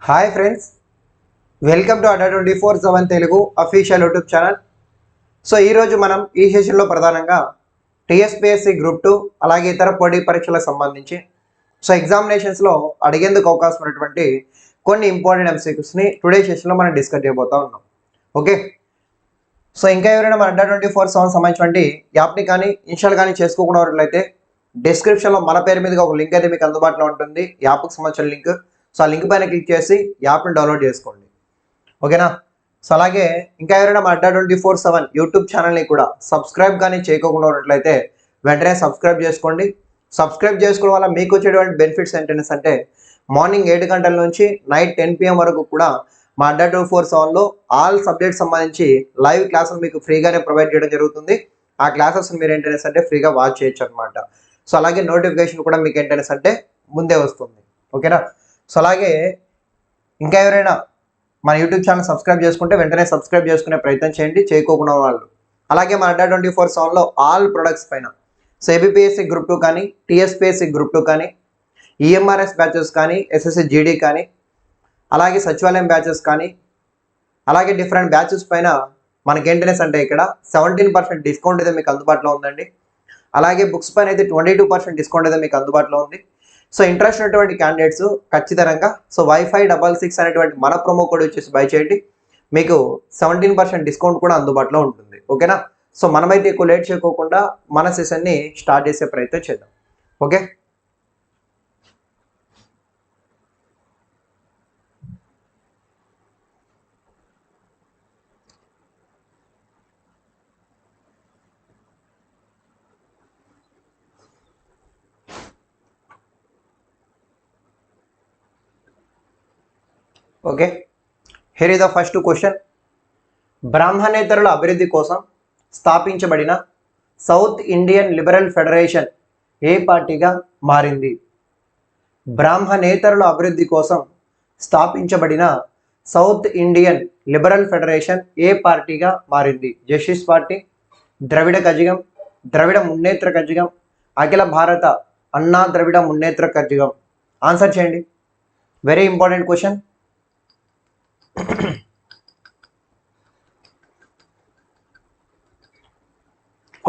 Hi friends, welcome to Adda24/7 Telugu official YouTube channel. So ఈరోజు మనం ఈ సెషన్లో ప్రధానంగా టీఎస్పీఎస్సీ గ్రూప్ 2 అలాగే ఇతర పోటీ పరీక్షలకు సంబంధించి ఎగ్జామినేషన్స్లో అడిగేందుకు అవకాశం ఉన్నటువంటి కొన్ని ఇంపార్టెంట్ ఎంసీక్యూస్ని టుడే సెషన్లో మనం డిస్కస్ చేయబోతా ఉన్నాం. ఓకే, సో ఇంకా ఎవరైనా మన Adda24/7 సంబంధించినటువంటి యాప్ని కానీ ఇన్స్టాల్ కానీ చేసుకోకుండా ఉన్నట్లయితే డిస్క్రిప్షన్లో మన పేరు మీదుగా ఒక లింక్ అయితే మీకు అందుబాటులో ఉంటుంది, యాప్కి సంబంధించిన లింక్. సో ఆ లింక్ పైన క్లిక్ చేసి యాప్ని డౌన్లోడ్ చేసుకోండి. ఓకేనా? సో అలాగే ఇంకా ఎవరైనా మా Adda24/7 యూట్యూబ్ ఛానల్ని కూడా సబ్స్క్రైబ్ కానీ చేయకుండా ఉన్నట్లయితే వెంటనే సబ్స్క్రైబ్ చేసుకోండి. సబ్స్క్రైబ్ చేసుకోవడం వల్ల మీకు వచ్చేటువంటి బెనిఫిట్స్ ఏంటంటే మార్నింగ్ 7 గంటల నుంచి నైట్ 10 PM వరకు కూడా మా Adda24/7లో ఆల్ సబ్జెక్ట్స్ సంబంధించి లైవ్ క్లాసెస్ మీకు ఫ్రీగానే ప్రొవైడ్ చేయడం జరుగుతుంది. ఆ క్లాసెస్ మీరు ఏంటంటే ఫ్రీగా వాచ్ చేయొచ్చు అనమాట. సో అలాగే నోటిఫికేషన్ కూడా మీకు ఏంటంటే ముందే వస్తుంది. ఓకేనా? సో అలాగే ఇంకా ఎవరైనా మన యూట్యూబ్ ఛానల్ సబ్స్క్రైబ్ చేసుకుంటే వెంటనే సబ్స్క్రైబ్ చేసుకునే ప్రయత్నం చేయండి, చేయకోకుండా వాళ్ళు. అలాగే మన Adda24/7లో ఆల్ ప్రొడక్ట్స్ పైన ఏబిపిఎస్సి గ్రూప్ 2 కానీ టీఎస్పీఎస్సి గ్రూప్ 2 కానీ ఈఎంఆర్ఎస్ బ్యాచెస్ కానీ ఎస్ఎస్సి జీడీ కానీ అలాగే సచివాలయం బ్యాచెస్ కానీ అలాగే డిఫరెంట్ బ్యాచెస్ పైన మనకేంటంటే ఇక్కడ 17% డిస్కౌంట్ అయితే మీకు అందుబాటులో ఉందండి. అలాగే బుక్స్ పైన అయితే 22% డిస్కౌంట్ అయితే మీకు అందుబాటులో ఉంది. సో ఇంట్రెస్ట్ ఉన్నటువంటి క్యాండిడేట్స్ ఖచ్చితంగా వైఫై 66 అనేటువంటి మన ప్రోమో కోడ్ వచ్చేసి బై చేయండి, మీకు 17% డిస్కౌంట్ కూడా అందుబాటులో ఉంటుంది. ఓకేనా? సో మనమైతే ఎక్కువ లేట్ చేయకోకుండా మన సెషన్ని స్టార్ట్ చేసే ప్రయత్నం చేద్దాం. Okay, okay here is the first question. బ్రాహ్మణేతరుల అభివృద్ధి కోసం స్థాపించబడిన సౌత్ ఇండియన్ లిబరల్ ఫెడరేషన్ ఏ పార్టీగా మారింది? బ్రాహ్మణేతరుల అభివృద్ధి కోసం స్థాపించబడిన సౌత్ ఇండియన్ లిబరల్ ఫెడరేషన్ ఏ పార్టీగా మారింది? Justice party, Dravida Kazhagam, Dravida Munnetra Kazhagam, Akhila Bharata Anna Dravida Munnetra Kazhagam. Answer చేయండి. Very important question.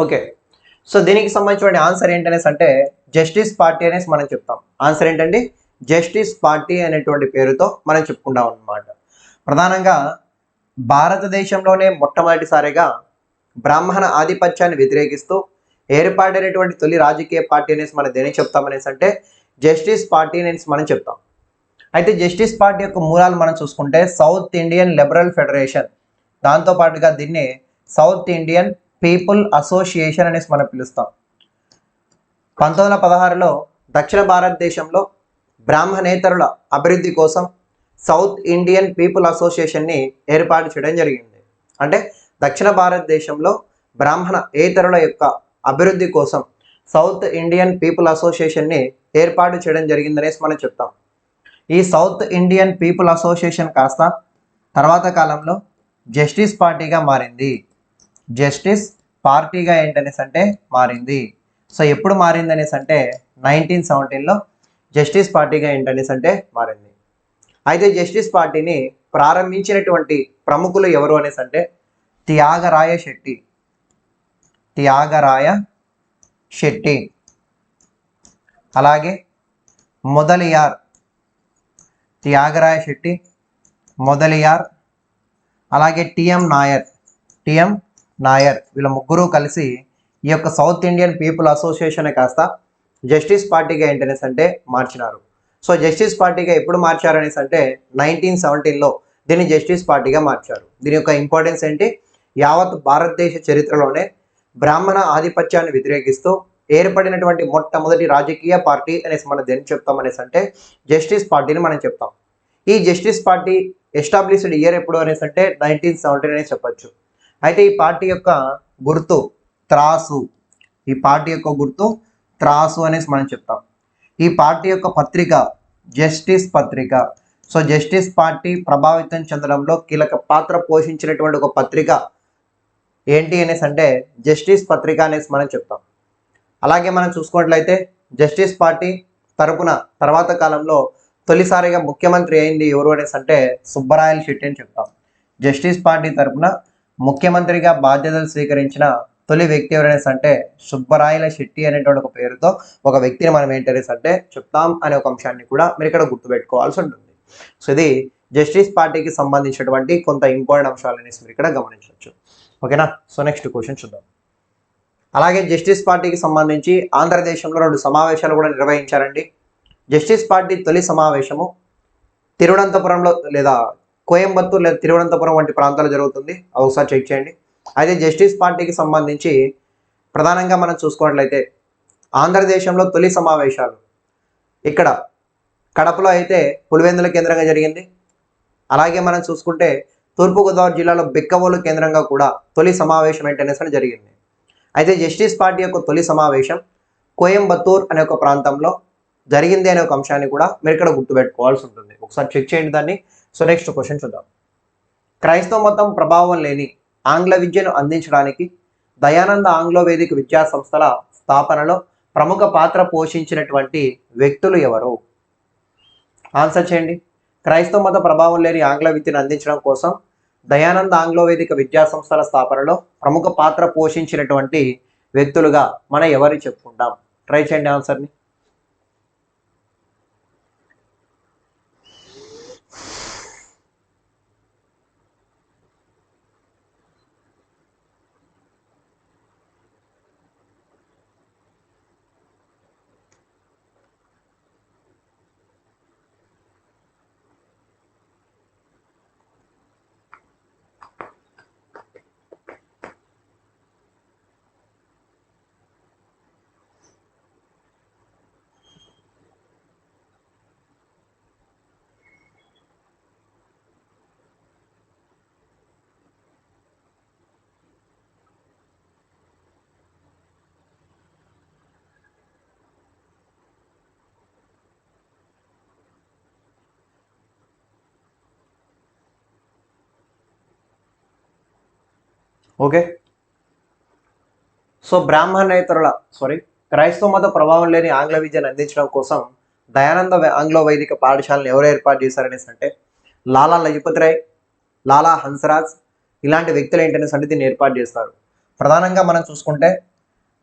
Okay, so దీనికి సంబంధించిన ఆన్సర్ ఏంటనేసి జస్టిస్ పార్టీ అనేసి మనం చెప్తాం. ఆన్సర్ ఏంటండి? జస్టిస్ పార్టీ అనేటువంటి పేరుతో మనం చెప్పుకుంటాం అన్నమాట. ప్రధానంగా భారతదేశంలోనే మొట్టమొదటిసారిగా బ్రాహ్మణ ఆధిపత్యాన్ని వ్యతిరేకిస్తూ ఏర్పాటైనటువంటి తొలి రాజకీయ పార్టీ అనేసి మనం దేనికి చెప్తామనేసి జస్టిస్ పార్టీ అనేసి మనం చెప్తాం. అయితే జస్టిస్ పార్టీ యొక్క మూలాలు మనం చూసుకుంటే సౌత్ ఇండియన్ లిబరల్ ఫెడరేషన్, దాంతోపాటుగా దీన్ని సౌత్ ఇండియన్ పీపుల్ అసోసియేషన్ అనేసి మనం పిలుస్తాం. 1916లో దక్షిణ భారతదేశంలో బ్రాహ్మణేతరుల అభివృద్ధి కోసం సౌత్ ఇండియన్ పీపుల్ అసోసియేషన్ని ఏర్పాటు చేయడం జరిగింది. అంటే దక్షిణ భారతదేశంలో బ్రాహ్మణ ఏతరుల యొక్క అభివృద్ధి కోసం సౌత్ ఇండియన్ పీపుల్ అసోసియేషన్ని ఏర్పాటు చేయడం జరిగిందనేసి మనం చెప్తాం. ఈ సౌత్ ఇండియన్ పీపుల్ అసోసియేషన్ కాస్త తర్వాత కాలంలో జస్టిస్ పార్టీగా మారింది. జస్టిస్ పార్టీగా ఏంటనేసి మారింది. సో ఎప్పుడు మారింది అనేసి 1917లో జస్టిస్ పార్టీగా ఏంటనేసి మారింది. అయితే జస్టిస్ పార్టీని ప్రారంభించినటువంటి ప్రముఖులు ఎవరు అనేసి త్యాగరాయ శెట్టి, త్యాగరాయ శెట్టి, అలాగే మొదలియార్, త్యాగరాయ శెట్టి, మొదలియార్, అలాగే టిఎం నాయర్, టిఎం నాయర్, వీళ్ళ ముగ్గురు కలిసి ఈ యొక్క సౌత్ ఇండియన్ పీపుల్ అసోసియేషన్ కాస్త జస్టిస్ పార్టీగా ఏంటనేసి మార్చినారు. సో జస్టిస్ పార్టీగా ఎప్పుడు మార్చారు అనేసి 1917లో దీన్ని జస్టిస్ పార్టీగా మార్చారు. దీని యొక్క ఇంపార్టెన్స్ ఏంటి? యావత్ భారతదేశ చరిత్రలోనే బ్రాహ్మణ ఆధిపత్యాన్ని వ్యతిరేకిస్తూ ఏర్పడినటువంటి మొట్టమొదటి రాజకీయ పార్టీ అనేసి మనం దేన్ని చెప్తాం అనేసి జస్టిస్ పార్టీని మనం చెప్తాం. ఈ జస్టిస్ పార్టీ ఎస్టాబ్లిష్డ్ ఇయర్ ఎప్పుడు అనేసి 1917 అనేసి చెప్పచ్చు. అయితే ఈ పార్టీ యొక్క గుర్తు త్రాసు, ఈ పార్టీ యొక్క గుర్తు త్రాసు అనేసి మనం చెప్తాం. ఈ పార్టీ యొక్క పత్రిక జస్టిస్ పత్రిక. సో జస్టిస్ పార్టీ ప్రభావితం చెందడంలో కీలక పాత్ర పోషించినటువంటి ఒక పత్రిక ఏంటి అనేసి జస్టిస్ పత్రిక అనేసి మనం చెప్తాం. అలాగే మనం చూసుకున్నట్లయితే జస్టిస్ పార్టీ తరపున తర్వాత కాలంలో తొలిసారిగా ముఖ్యమంత్రి అయింది ఎవరు అనేసి అంటే సుబ్బరాయల శెట్టి అని చెప్తాం. జస్టిస్ పార్టీ తరఫున ముఖ్యమంత్రిగా బాధ్యతలు స్వీకరించిన తొలి వ్యక్తి ఎవరనేసి అంటే సుబ్బరాయల శెట్టి అనేటువంటి ఒక పేరుతో ఒక వ్యక్తిని మనం ఏంటనేసి అంటే చెప్తాం అనే ఒక అంశాన్ని కూడా మీరు ఇక్కడ గుర్తుపెట్టుకోవాల్సి ఉంటుంది. సో ఇది జస్టిస్ పార్టీకి సంబంధించినటువంటి కొంత ఇంపార్టెంట్ అంశాలు అనేసి మీరు ఇక్కడ గమనించవచ్చు. ఓకేనా. సో నెక్స్ట్ క్వశ్చన్ చూద్దాం. అలాగే జస్టిస్ పార్టీకి సంబంధించి ఆంధ్రదేశంలో 2 సమావేశాలు కూడా నిర్వహించారండి. జస్టిస్ పార్టీ తొలి సమావేశము తిరువనంతపురంలో లేదా కోయంబత్తూరు లేదా తిరువనంతపురం వంటి ప్రాంతాల్లో జరుగుతుంది. అది ఒకసారి చెక్ చేయండి. అయితే జస్టిస్ పార్టీకి సంబంధించి ప్రధానంగా మనం చూసుకున్నట్లయితే ఆంధ్రదేశంలో తొలి సమావేశాలు ఇక్కడ కడపలో అయితే పులివెందుల కేంద్రంగా జరిగింది. అలాగే మనం చూసుకుంటే తూర్పుగోదావరి జిల్లాలో బిక్కవోలు కేంద్రంగా కూడా తొలి సమావేశం ఏంటనేసి జరిగింది. అయితే జస్టిస్ పార్టీ యొక్క తొలి సమావేశం కోయంబత్తూర్ అనే ఒక ప్రాంతంలో జరిగింది అనే ఒక అంశాన్ని కూడా మీరు ఇక్కడ గుర్తుపెట్టుకోవాల్సి ఉంటుంది. ఒకసారి చెక్ చేయండి దాన్ని. సో నెక్స్ట్ క్వశ్చన్ చూద్దాం. క్రైస్తవ మతం ప్రభావం లేని ఆంగ్ల విద్యను అందించడానికి దయానంద ఆంగ్లో వేదిక విద్యా సంస్థల స్థాపనలో ప్రముఖ పాత్ర పోషించినటువంటి వ్యక్తులు ఎవరు? ఆన్సర్ చేయండి. క్రైస్తవ మత ప్రభావం లేని ఆంగ్ల విద్యను అందించడం కోసం దయానంద ఆంగ్లో వేదిక విద్యా సంస్థల స్థాపనలో ప్రముఖ పాత్ర పోషించినటువంటి వ్యక్తులుగా మనం ఎవరు చెప్పుకుంటాం? ట్రై చేయండి ఆన్సర్ని. ఓకే. సో క్రైస్తవ మత ప్రభావం లేని ఆంగ్ల విద్యను అందించడం కోసం దయానంద ఆంగ్లో వైదిక పాఠశాలను ఎవరు ఏర్పాటు చేశారనేసి అంటే లాలా లజపతి రాయ్, లాలా హన్స్రాజ్ ఇలాంటి వ్యక్తులు ఏంటనేసి అంటే దీన్ని ఏర్పాటు చేస్తారు. ప్రధానంగా మనం చూసుకుంటే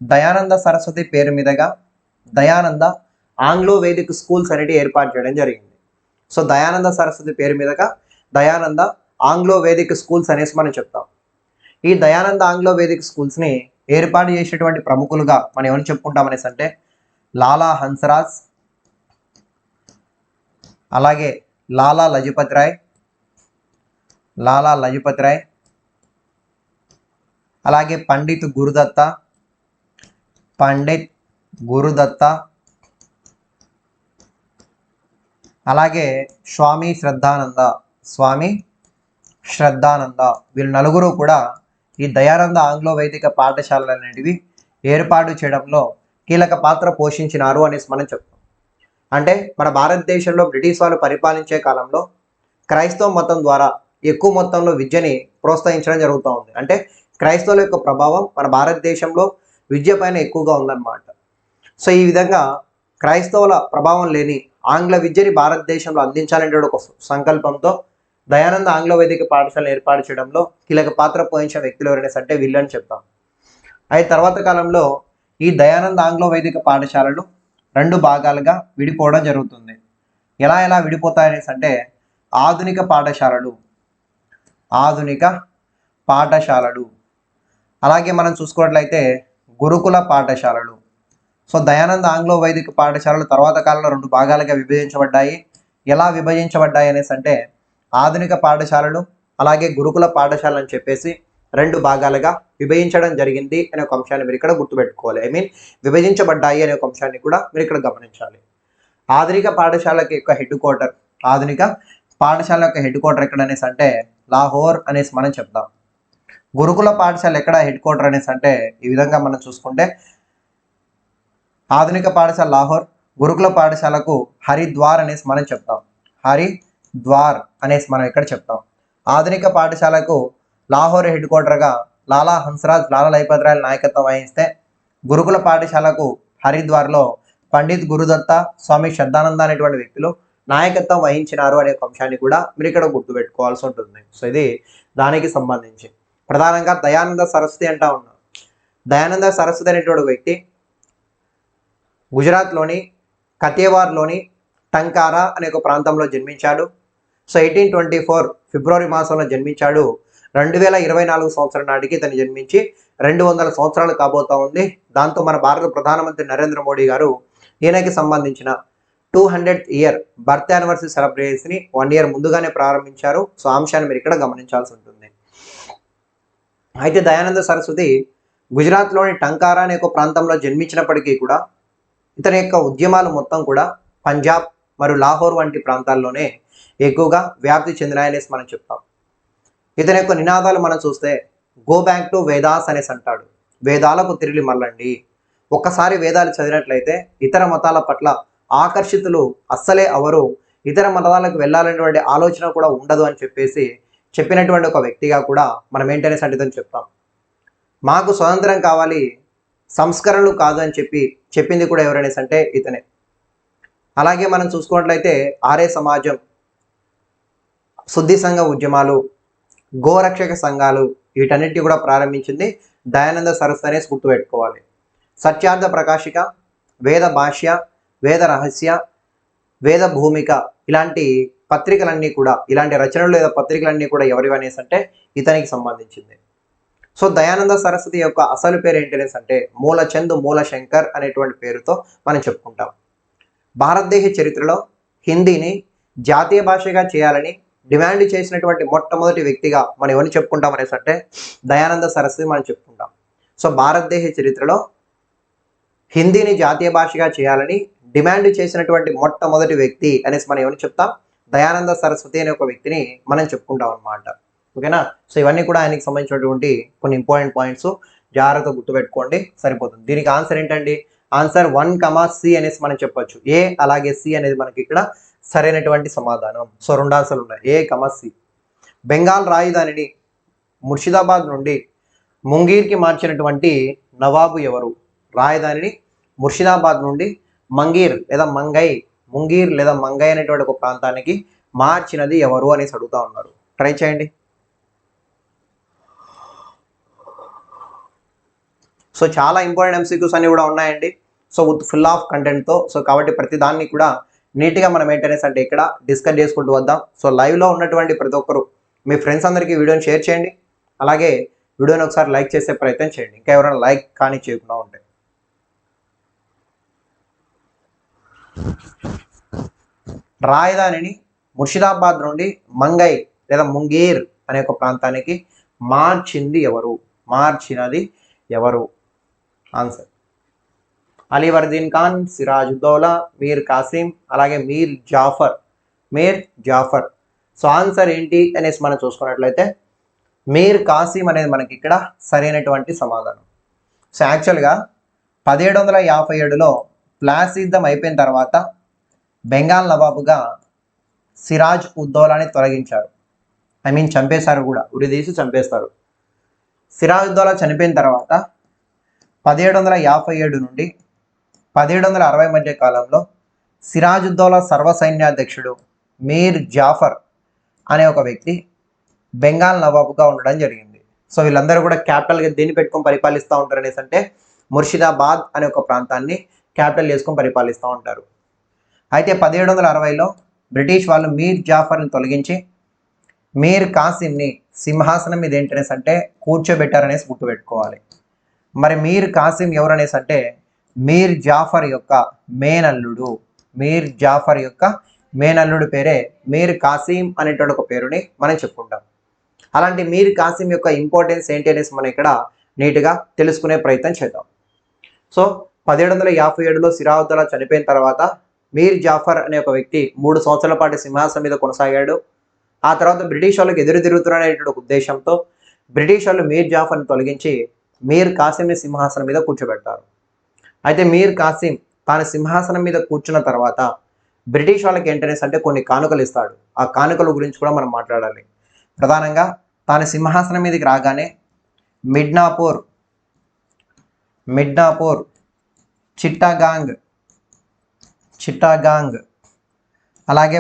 దయానంద సరస్వతి పేరు మీదుగా దయానంద ఆంగ్లో వేదిక స్కూల్స్ అనేవి ఏర్పాటు చేయడం జరిగింది. సో దయానంద సరస్వతి పేరు మీదుగా దయానంద ఆంగ్లో వేదిక స్కూల్స్ అనేసి మనం చెప్తాం. ఈ దయానంద ఆంగ్లో వేదిక స్కూల్స్ని ఏర్పాటు చేసేటువంటి ప్రముఖులుగా మనం ఏమని చెప్పుకుంటాం అనేసి అంటే లాలా హన్స్రాజ్, అలాగే లాలా లజపతి రాయ్, అలాగే పండిత్ గురుదత్త, అలాగే స్వామి శ్రద్ధానంద వీళ్ళు నలుగురు కూడా ఈ దయానంద ఆంగ్లో వైదిక పాఠశాలలు అనేటివి ఏర్పాటు చేయడంలో కీలక పాత్ర పోషించినారు అనేసి మనం చెప్తాం. అంటే మన భారతదేశంలో బ్రిటిష్ వాళ్ళు పరిపాలించే కాలంలో క్రైస్తవ మతం ద్వారా ఎక్కువ మొత్తంలో విద్యని ప్రోత్సహించడం జరుగుతూ ఉంది. అంటే క్రైస్తవుల యొక్క ప్రభావం మన భారతదేశంలో విద్య పైన ఎక్కువగా ఉందన్నమాట. సో ఈ విధంగా క్రైస్తవుల ప్రభావం లేని ఆంగ్ల విద్యని భారతదేశంలో అందించాలనే ఒక సంకల్పంతో దయానంద ఆంగ్లో వైదిక పాఠశాలను ఏర్పాటు చేయడంలో కీలక పాత్ర పోషించిన వ్యక్తులు ఎవరైనా అంటే వీళ్ళని చెప్తాం. అయితే తర్వాత కాలంలో ఈ దయానంద ఆంగ్లో వైదిక పాఠశాలలు 2 భాగాలుగా విడిపోవడం జరుగుతుంది. ఎలా విడిపోతాయనేసి అంటే ఆధునిక పాఠశాలలు, అలాగే మనం చూసుకున్నట్లయితే గురుకుల పాఠశాలలు. సో దయానంద ఆంగ్లో వైదిక పాఠశాలలు తర్వాత కాలంలో 2 భాగాలుగా విభజించబడ్డాయి. ఎలా విభజించబడ్డాయి అనేసి అంటే ఆధునిక పాఠశాలలు అలాగే గురుకుల పాఠశాలలు అని చెప్పేసి 2 భాగాలుగా విభజించడం జరిగింది అనే ఒక అంశాన్ని మీరు ఇక్కడ గుర్తుపెట్టుకోవాలి. విభజించబడ్డాయి అనే ఒక అంశాన్ని కూడా మీరు ఇక్కడ గమనించాలి. ఆధునిక పాఠశాల యొక్క హెడ్ క్వార్టర్ ఎక్కడ అనేసి అంటే లాహోర్ అనేసి మనం చెప్తాం. గురుకుల పాఠశాల ఎక్కడ హెడ్ క్వార్టర్ అనేసి అంటే ఈ విధంగా మనం చూసుకుంటే ఆధునిక పాఠశాల లాహోర్, గురుకుల పాఠశాలకు హరిద్వార్ అనేసి మనం చెప్తాం. హరిద్వార్ అనేసి మనం ఇక్కడ చెప్తాం. ఆధునిక పాఠశాలకు లాహోర్ హెడ్ క్వార్టర్గా లాలా హన్స్రాజ్, లాలా లజపతి రాయ్ నాయకత్వం వహిస్తే గురుకుల పాఠశాలకు హరిద్వార్లో పండిత్ గురుదత్త, స్వామి శ్రద్ధానంద అనేటువంటి వ్యక్తులు నాయకత్వం వహించినారు అనే ఒక అంశాన్ని కూడా మీరు ఇక్కడ గుర్తుపెట్టుకోవాల్సి ఉంటుంది. సో ఇది దానికి సంబంధించి ప్రధానంగా దయానంద సరస్వతి అంటా ఉన్నాం. దయానంద సరస్వతి అనేటువంటి వ్యక్తి గుజరాత్లోని కతేవార్లోని టంకారా అనే ఒక ప్రాంతంలో జన్మించాడు. సో 1824 ఫిబ్రవరి మాసంలో జన్మించాడు. 2024 సంవత్సరం నాటికి ఇతను జన్మించి 200 సంవత్సరాలు కాబోతా ఉంది. దాంతో మన భారత ప్రధానమంత్రి నరేంద్ర మోడీ గారు ఈయనకి సంబంధించిన 200th ఇయర్ బర్త్ యానివర్సరీ సెలబ్రేషన్ని 1 year ముందుగానే ప్రారంభించారు. సో ఆ అంశాన్ని మీరు ఇక్కడ గమనించాల్సి ఉంటుంది. అయితే దయానంద సరస్వతి గుజరాత్లోని టంకారా అనే ఒక ప్రాంతంలో జన్మించినప్పటికీ కూడా ఇతని యొక్క ఉద్యమాలు మొత్తం కూడా పంజాబ్ మరియు లాహోర్ వంటి ప్రాంతాల్లోనే ఎక్కువగా వ్యాప్తి చెందినాయనేసి మనం చెప్తాం. ఇతని యొక్క నినాదాలు మనం చూస్తే గో బ్యాక్ టు వేదాస్ అనేసి అంటాడు. వేదాలకు తిరిగి మళ్ళండి. ఒక్కసారి వేదాలు చదివినట్లయితే ఇతర మతాల పట్ల ఆకర్షితులు అస్సలే అవరు, ఇతర మతాలకు వెళ్ళాలనేటువంటి ఆలోచన కూడా ఉండదు అని చెప్పేసి చెప్పినటువంటి ఒక వ్యక్తిగా కూడా మనం ఏంటనేసి అంటే ఇతను చెప్తాం. మాకు స్వతంత్రం కావాలి, సంస్కరణలు కాదు అని చెప్పింది కూడా ఎవరనేసి అంటే ఇతనే. అలాగే మనం చూసుకున్నట్లయితే ఆర్య సమాజం, శుద్ధి సంఘ ఉద్యమాలు, గోరక్షక సంఘాలు వీటన్నిటిని కూడా ప్రారంభించింది దయానంద సరస్వతి అనేసి గుర్తుపెట్టుకోవాలి. సత్యార్థ ప్రకాశిక, వేద భాష్య, వేద రహస్య, వేద భూమిక ఇలాంటి పత్రికలన్నీ కూడా, ఇలాంటి రచనలు లేదా పత్రికలన్నీ కూడా ఎవరివి అనేసి అంటే ఇతనికి సంబంధించింది. సో దయానంద సరస్వతి యొక్క అసలు పేరు ఏంటనేసి అంటే మూలచంద్ మూలశంకర్ అనేటువంటి పేరుతో మనం చెప్పుకుంటాం. భారతదేశ చరిత్రలో హిందీని జాతీయ భాషగా చేయాలని డిమాండ్ చేసినటువంటి మొట్టమొదటి వ్యక్తిగా మనం ఎవరిని చెప్పుకుంటాం అనేసి అంటే దయానంద సరస్వతి మనం చెప్పుకుంటాం. సో భారతదేశ చరిత్రలో హిందీని జాతీయ భాషగా చేయాలని డిమాండ్ చేసినటువంటి మొట్టమొదటి వ్యక్తి అనేసి మనం ఎవరిని చెప్తాం, దయానంద సరస్వతి అనే ఒక వ్యక్తిని మనం చెప్పుకుంటాం అన్నమాట. ఓకేనా. సో ఇవన్నీ కూడా ఆయనకి సంబంధించినటువంటి కొన్ని ఇంపార్టెంట్ పాయింట్స్ జాగ్రత్తగా గుర్తుపెట్టుకోండి, సరిపోతుంది. దీనికి ఆన్సర్ ఏంటండి, ఆన్సర్ 1, C అనేసి మనం చెప్పొచ్చు. ఏ అలాగే సి అనేది మనకి ఇక్కడ సరైనటువంటి సమాధానం. సో 2 ఆన్సర్లు ఉన్నాయి, A, C. బెంగాల్ రాజధానిని ముర్షిదాబాద్ నుండి ముంగీర్కి మార్చినటువంటి నవాబు ఎవరు? రాజధానిని ముర్షిదాబాద్ నుండి ముంగీర్ లేదా మంగై అనేటువంటి ఒక ప్రాంతానికి మార్చినది ఎవరు అనేసి అడుగుతా ఉన్నారు. ట్రై చేయండి. సో చాలా ఇంపార్టెంట్ MCQs అన్ని కూడా ఉన్నాయండి. సో విత్ ఫుల్ ఆఫ్ కంటెంట్తో. సో కాబట్టి ప్రతి దాన్ని కూడా నీట్గా మనం ఏంటనేసి అంటే ఇక్కడ డిస్కస్ చేసుకుంటూ వద్దాం. సో లైవ్లో ఉన్నటువంటి ప్రతి ఒక్కరు మీ ఫ్రెండ్స్ అందరికీ వీడియోని షేర్ చేయండి. అలాగే వీడియోని ఒకసారి లైక్ చేసే ప్రయత్నం చేయండి, ఇంకా ఎవరైనా లైక్ కానీ చేయకుండా ఉంటే. రాజధానిని ముర్షిదాబాద్ నుండి మంగై లేదా ముంగీర్ అనే ఒక ప్రాంతానికి మార్చినది ఎవరు? ఆన్సర్ అలీవర్దీన్ ఖాన్, సిరాజుద్దౌలా, మీర్ కాసిం, అలాగే మీర్ జాఫర్. సో ఆన్సర్ ఏంటి అనేసి మనం చూసుకున్నట్లయితే మీర్ కాసిం అనేది మనకి ఇక్కడ సరైనటువంటి సమాధానం. సో యాక్చువల్గా 1757లో ప్లాసీ యుద్ధం అయిపోయిన తర్వాత బెంగాల్ నవాబుగా సిరాజ్ ఉద్దౌలాని తొలగించారు. చంపేశారు కూడా, ఉరిదీసి చంపేస్తారు. సిరాజ్ ఉద్దౌలా చనిపోయిన తర్వాత 1757 నుండి 1760 మధ్య కాలంలో సిరాజుద్దౌలా సర్వసైన్యాధ్యక్షుడు మీర్ జాఫర్ అనే ఒక వ్యక్తి బెంగాల్ నవాబుగా ఉండడం జరిగింది. సో వీళ్ళందరూ కూడా క్యాపిటల్గా దేన్ని పెట్టుకొని పరిపాలిస్తూ ఉంటారు అనేసి అంటే ముర్షిదాబాద్ అనే ఒక ప్రాంతాన్ని క్యాపిటల్ చేసుకొని పరిపాలిస్తూ ఉంటారు. అయితే 1760లో బ్రిటిష్ వాళ్ళు మీర్ జాఫర్ని తొలగించి మీర్ కాసిమ్ని సింహాసనం మీద ఏంటనేసి అంటే కూర్చోబెట్టారనేసి గుర్తుపెట్టుకోవాలి. మరి మీర్ కాసిం ఎవరనేసి అంటే మీర్ జాఫర్ యొక్క మేనల్లుడు పేరే మీర్ కాసిం అనేటువంటి ఒక పేరుని మనం చెప్పుకుంటాం. అలాంటి మీర్ కాసిం యొక్క ఇంపార్టెన్స్ ఏంటి అనేసి మనం ఇక్కడ నీట్గా తెలుసుకునే ప్రయత్నం చేద్దాం. సో 1757లో సిరాజుద్దౌలా చనిపోయిన తర్వాత మీర్ జాఫర్ అనే ఒక వ్యక్తి 3 సంవత్సరాల పాటు సింహాసనం మీద కొనసాగాడు. ఆ తర్వాత బ్రిటిష్ వాళ్ళకి ఎదురు తిరుగుతున్నారనేటువంటి ఒక ఉద్దేశంతో బ్రిటిష్ వాళ్ళు మీర్ జాఫర్ని తొలగించి మీర్ కాసింని సింహాసనం మీద కూర్చోబెడతారు. అయితే మీర్ కాసిం తాను సింహాసనం మీద కూర్చున్న తర్వాత బ్రిటిష్ వాళ్ళకి ఏంటనేసి అంటే కొన్ని కానుకలు ఇస్తాడు. ఆ కానుకల గురించి కూడా మనం మాట్లాడాలి. ప్రధానంగా తాను సింహాసనం మీదకి రాగానే మిడ్నాపూర్, చిట్టాగాంగ్, అలాగే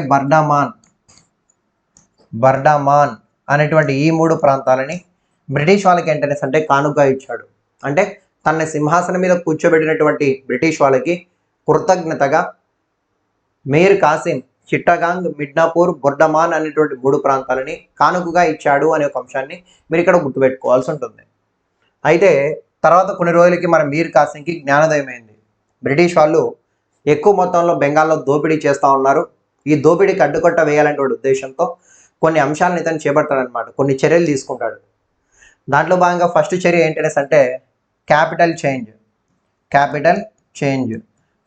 బర్డామాన్ అనేటువంటి ఈ 3 ప్రాంతాలని బ్రిటిష్ వాళ్ళకి ఏంటనేసి అంటే కానుకగా ఇచ్చాడు. అంటే తన సింహాసనం మీద కూర్చోబెట్టినటువంటి బ్రిటిష్ వాళ్ళకి కృతజ్ఞతగా మీర్ కాసిం చిట్టగాంగ్, మిడ్నాపూర్, బొర్డమాన్ అనేటువంటి 3 ప్రాంతాలని కానుకగా ఇచ్చాడు అనే ఒక అంశాన్ని మీరు ఇక్కడ గుర్తుపెట్టుకోవాల్సి ఉంటుంది. అయితే తర్వాత కొన్ని రోజులకి మన మీర్ కాసింకి జ్ఞానోదయం అయింది. బ్రిటిష్ వాళ్ళు ఎక్కువ మొత్తంలో బెంగాల్లో దోపిడీ చేస్తూ ఉన్నారు. ఈ దోపిడీకి అడ్డుకట్ట వేయాలనే ఉద్దేశంతో కొన్ని అంశాలను ఇతను చేపడతాడనమాట, కొన్ని చర్యలు తీసుకుంటాడు. దాంట్లో భాగంగా ఫస్ట్ చర్య ఏంటనేసి అంటే క్యాపిటల్ చేంజ్.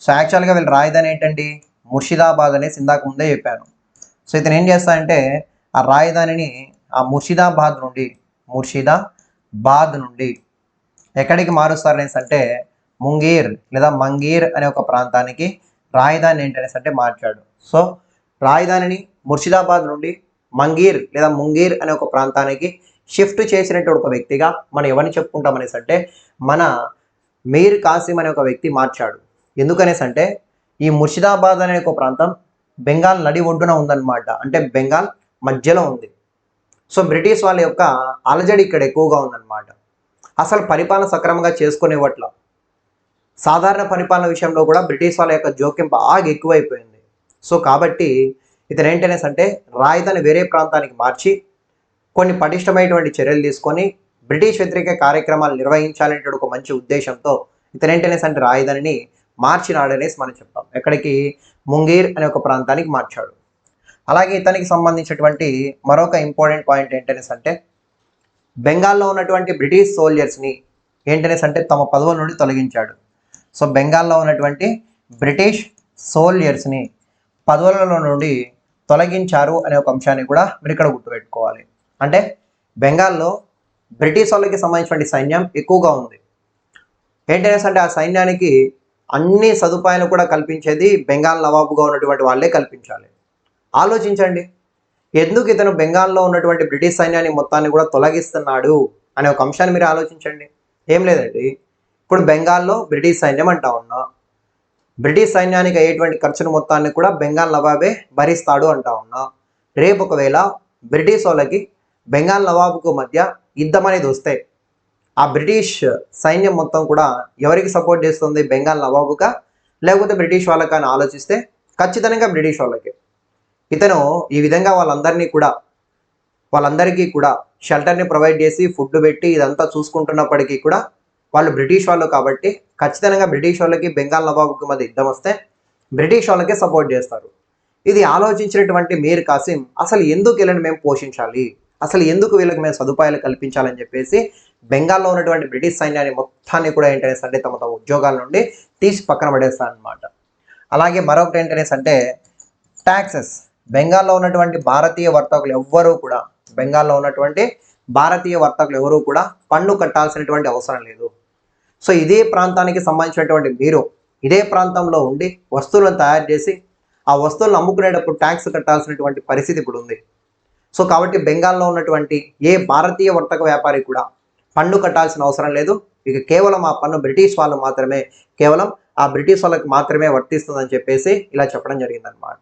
సో యాక్చువల్గా వీళ్ళ రాజధాని ఏంటండి, ముర్షిదాబాద్ అనేసి ఇందాక ముందే చెప్పాను. సో ఇతను ఏం చేస్తాడంటే ఆ రాజధానిని ఆ ముర్షిదాబాద్ నుండి ఎక్కడికి మారుస్తారనేసి అంటే ముంగీర్ లేదా మంగీర్ అనే ఒక ప్రాంతానికి రాజధాని ఏంటనేసి అంటే మార్చాడు. సో రాజధానిని ముర్షిదాబాద్ నుండి మంగీర్ లేదా ముంగీర్ అనే ఒక ప్రాంతానికి షిఫ్ట్ చేసినటువంటి ఒక వ్యక్తిగా మనం ఎవరిని చెప్పుకుంటాం అనేసి అంటే మన మీర్ కాసిం అనే ఒక వ్యక్తి మార్చాడు. ఎందుకనేసి అంటే ఈ ముర్షిదాబాద్ అనే ఒక ప్రాంతం బెంగాల్ నడి ఒడ్డున ఉందన్నమాట, అంటే బెంగాల్ మధ్యలో ఉంది. సో బ్రిటిష్ వాళ్ళ యొక్క అలజడి ఇక్కడ ఎక్కువగా ఉందన్నమాట. అసలు పరిపాలన సక్రమంగా చేసుకునేవట్ల, సాధారణ పరిపాలన విషయంలో కూడా బ్రిటిష్ వాళ్ళ యొక్క జోక్యం బాగా ఎక్కువైపోయింది. సో కాబట్టి ఇతను ఏంటనేసి అంటే రాజధాని వేరే ప్రాంతానికి మార్చి కొన్ని పటిష్టమైనటువంటి చర్యలు తీసుకొని బ్రిటిష్ వ్యతిరేక కార్యక్రమాలు నిర్వహించాలనే ఒక మంచి ఉద్దేశంతో ఇతను ఏంటనేసి అంటే రాజధానిని మార్చినాడనేసి మనం చెప్తాం. ఎక్కడికి, ముంగీర్ అనే ఒక ప్రాంతానికి మార్చాడు. అలాగే ఇతనికి సంబంధించినటువంటి మరొక ఇంపార్టెంట్ పాయింట్ ఏంటనేసి అంటే బెంగాల్లో ఉన్నటువంటి బ్రిటిష్ సోల్జర్స్ని ఏంటనేసి అంటే తమ పదవుల నుండి తొలగించాడు. సో బెంగాల్లో ఉన్నటువంటి బ్రిటిష్ సోల్జర్స్ని పదవులలో నుండి తొలగించారు అనే ఒక అంశాన్ని కూడా మీరు ఇక్కడ గుర్తుపెట్టుకోవాలి. అంటే బెంగాల్లో బ్రిటిష్ వాళ్ళకి సంబంధించినటువంటి సైన్యం ఎక్కువగా ఉంది. ఏంటనేసి అంటే ఆ సైన్యానికి అన్ని సదుపాయాలు కూడా కల్పించేది బెంగాల్ నవాబుగా ఉన్నటువంటి వాళ్ళే కల్పించాలి. ఆలోచించండి, ఎందుకు ఇతను బెంగాల్లో ఉన్నటువంటి బ్రిటిష్ సైన్యాన్ని మొత్తాన్ని కూడా తొలగిస్తున్నాడు అనే ఒక అంశాన్ని మీరు ఆలోచించండి. ఏం లేదండి, ఇప్పుడు బెంగాల్లో బ్రిటిష్ సైన్యం అంటా ఉన్నా, బ్రిటిష్ సైన్యానికి అయ్యేటువంటి ఖర్చును మొత్తాన్ని కూడా బెంగాల్ నవాబే భరిస్తాడు అంటా ఉన్నా. రేపు ఒకవేళ బ్రిటిష్ వాళ్ళకి బెంగాల్ నవాబుకు మధ్య యుద్ధం అనేది వస్తే ఆ బ్రిటిష్ సైన్యం మొత్తం కూడా ఎవరికి సపోర్ట్ చేస్తుంది, బెంగాల్ నవాబుగా లేకపోతే బ్రిటిష్ వాళ్ళకి అని ఆలోచిస్తే ఖచ్చితంగా బ్రిటిష్ వాళ్ళకి. ఇతను ఈ విధంగా వాళ్ళందరికీ కూడా షెల్టర్ని ప్రొవైడ్ చేసి ఫుడ్ పెట్టి ఇదంతా చూసుకుంటున్నప్పటికీ కూడా వాళ్ళు బ్రిటిష్ వాళ్ళు కాబట్టి ఖచ్చితంగా బ్రిటిష్ వాళ్ళకి బెంగాల్ నవాబుకి మధ్య యుద్ధం వస్తే బ్రిటిష్ వాళ్ళకే సపోర్ట్ చేస్తారు. ఇది ఆలోచించినటువంటి మీర్ కాసిం అసలు ఎందుకు వీళ్ళని మేము పోషించాలి, అసలు ఎందుకు వీళ్ళకి మేము సదుపాయాలు కల్పించాలని చెప్పేసి బెంగాల్లో ఉన్నటువంటి బ్రిటిష్ సైన్యాన్ని మొత్తాన్ని కూడా ఏంటనేసి అంటే తమ ఉద్యోగాల నుండి తీసి పక్కన పడేస్తారనమాట. అలాగే మరొకటి ఏంటనేసి అంటే ట్యాక్సెస్. బెంగాల్లో ఉన్నటువంటి భారతీయ వర్తకులు ఎవ్వరూ కూడా పన్ను కట్టాల్సినటువంటి అవసరం లేదు. సో ఇదే ప్రాంతానికి సంబంధించినటువంటి మీరు ఇదే ప్రాంతంలో ఉండి వస్తువులను తయారు చేసి ఆ వస్తువులను అమ్ముకునేటప్పుడు ట్యాక్స్ కట్టాల్సినటువంటి పరిస్థితి ఇప్పుడు ఉంది. సో కాబట్టి బెంగాల్లో ఉన్నటువంటి ఏ భారతీయ వర్తక వ్యాపారి కూడా పన్ను కట్టాల్సిన అవసరం లేదు. ఇక కేవలం ఆ పన్ను బ్రిటిష్ వాళ్ళు మాత్రమే, కేవలం ఆ బ్రిటిష్ వాళ్ళకి మాత్రమే వర్తిస్తుందని చెప్పేసి ఇలా చెప్పడం జరిగిందనమాట.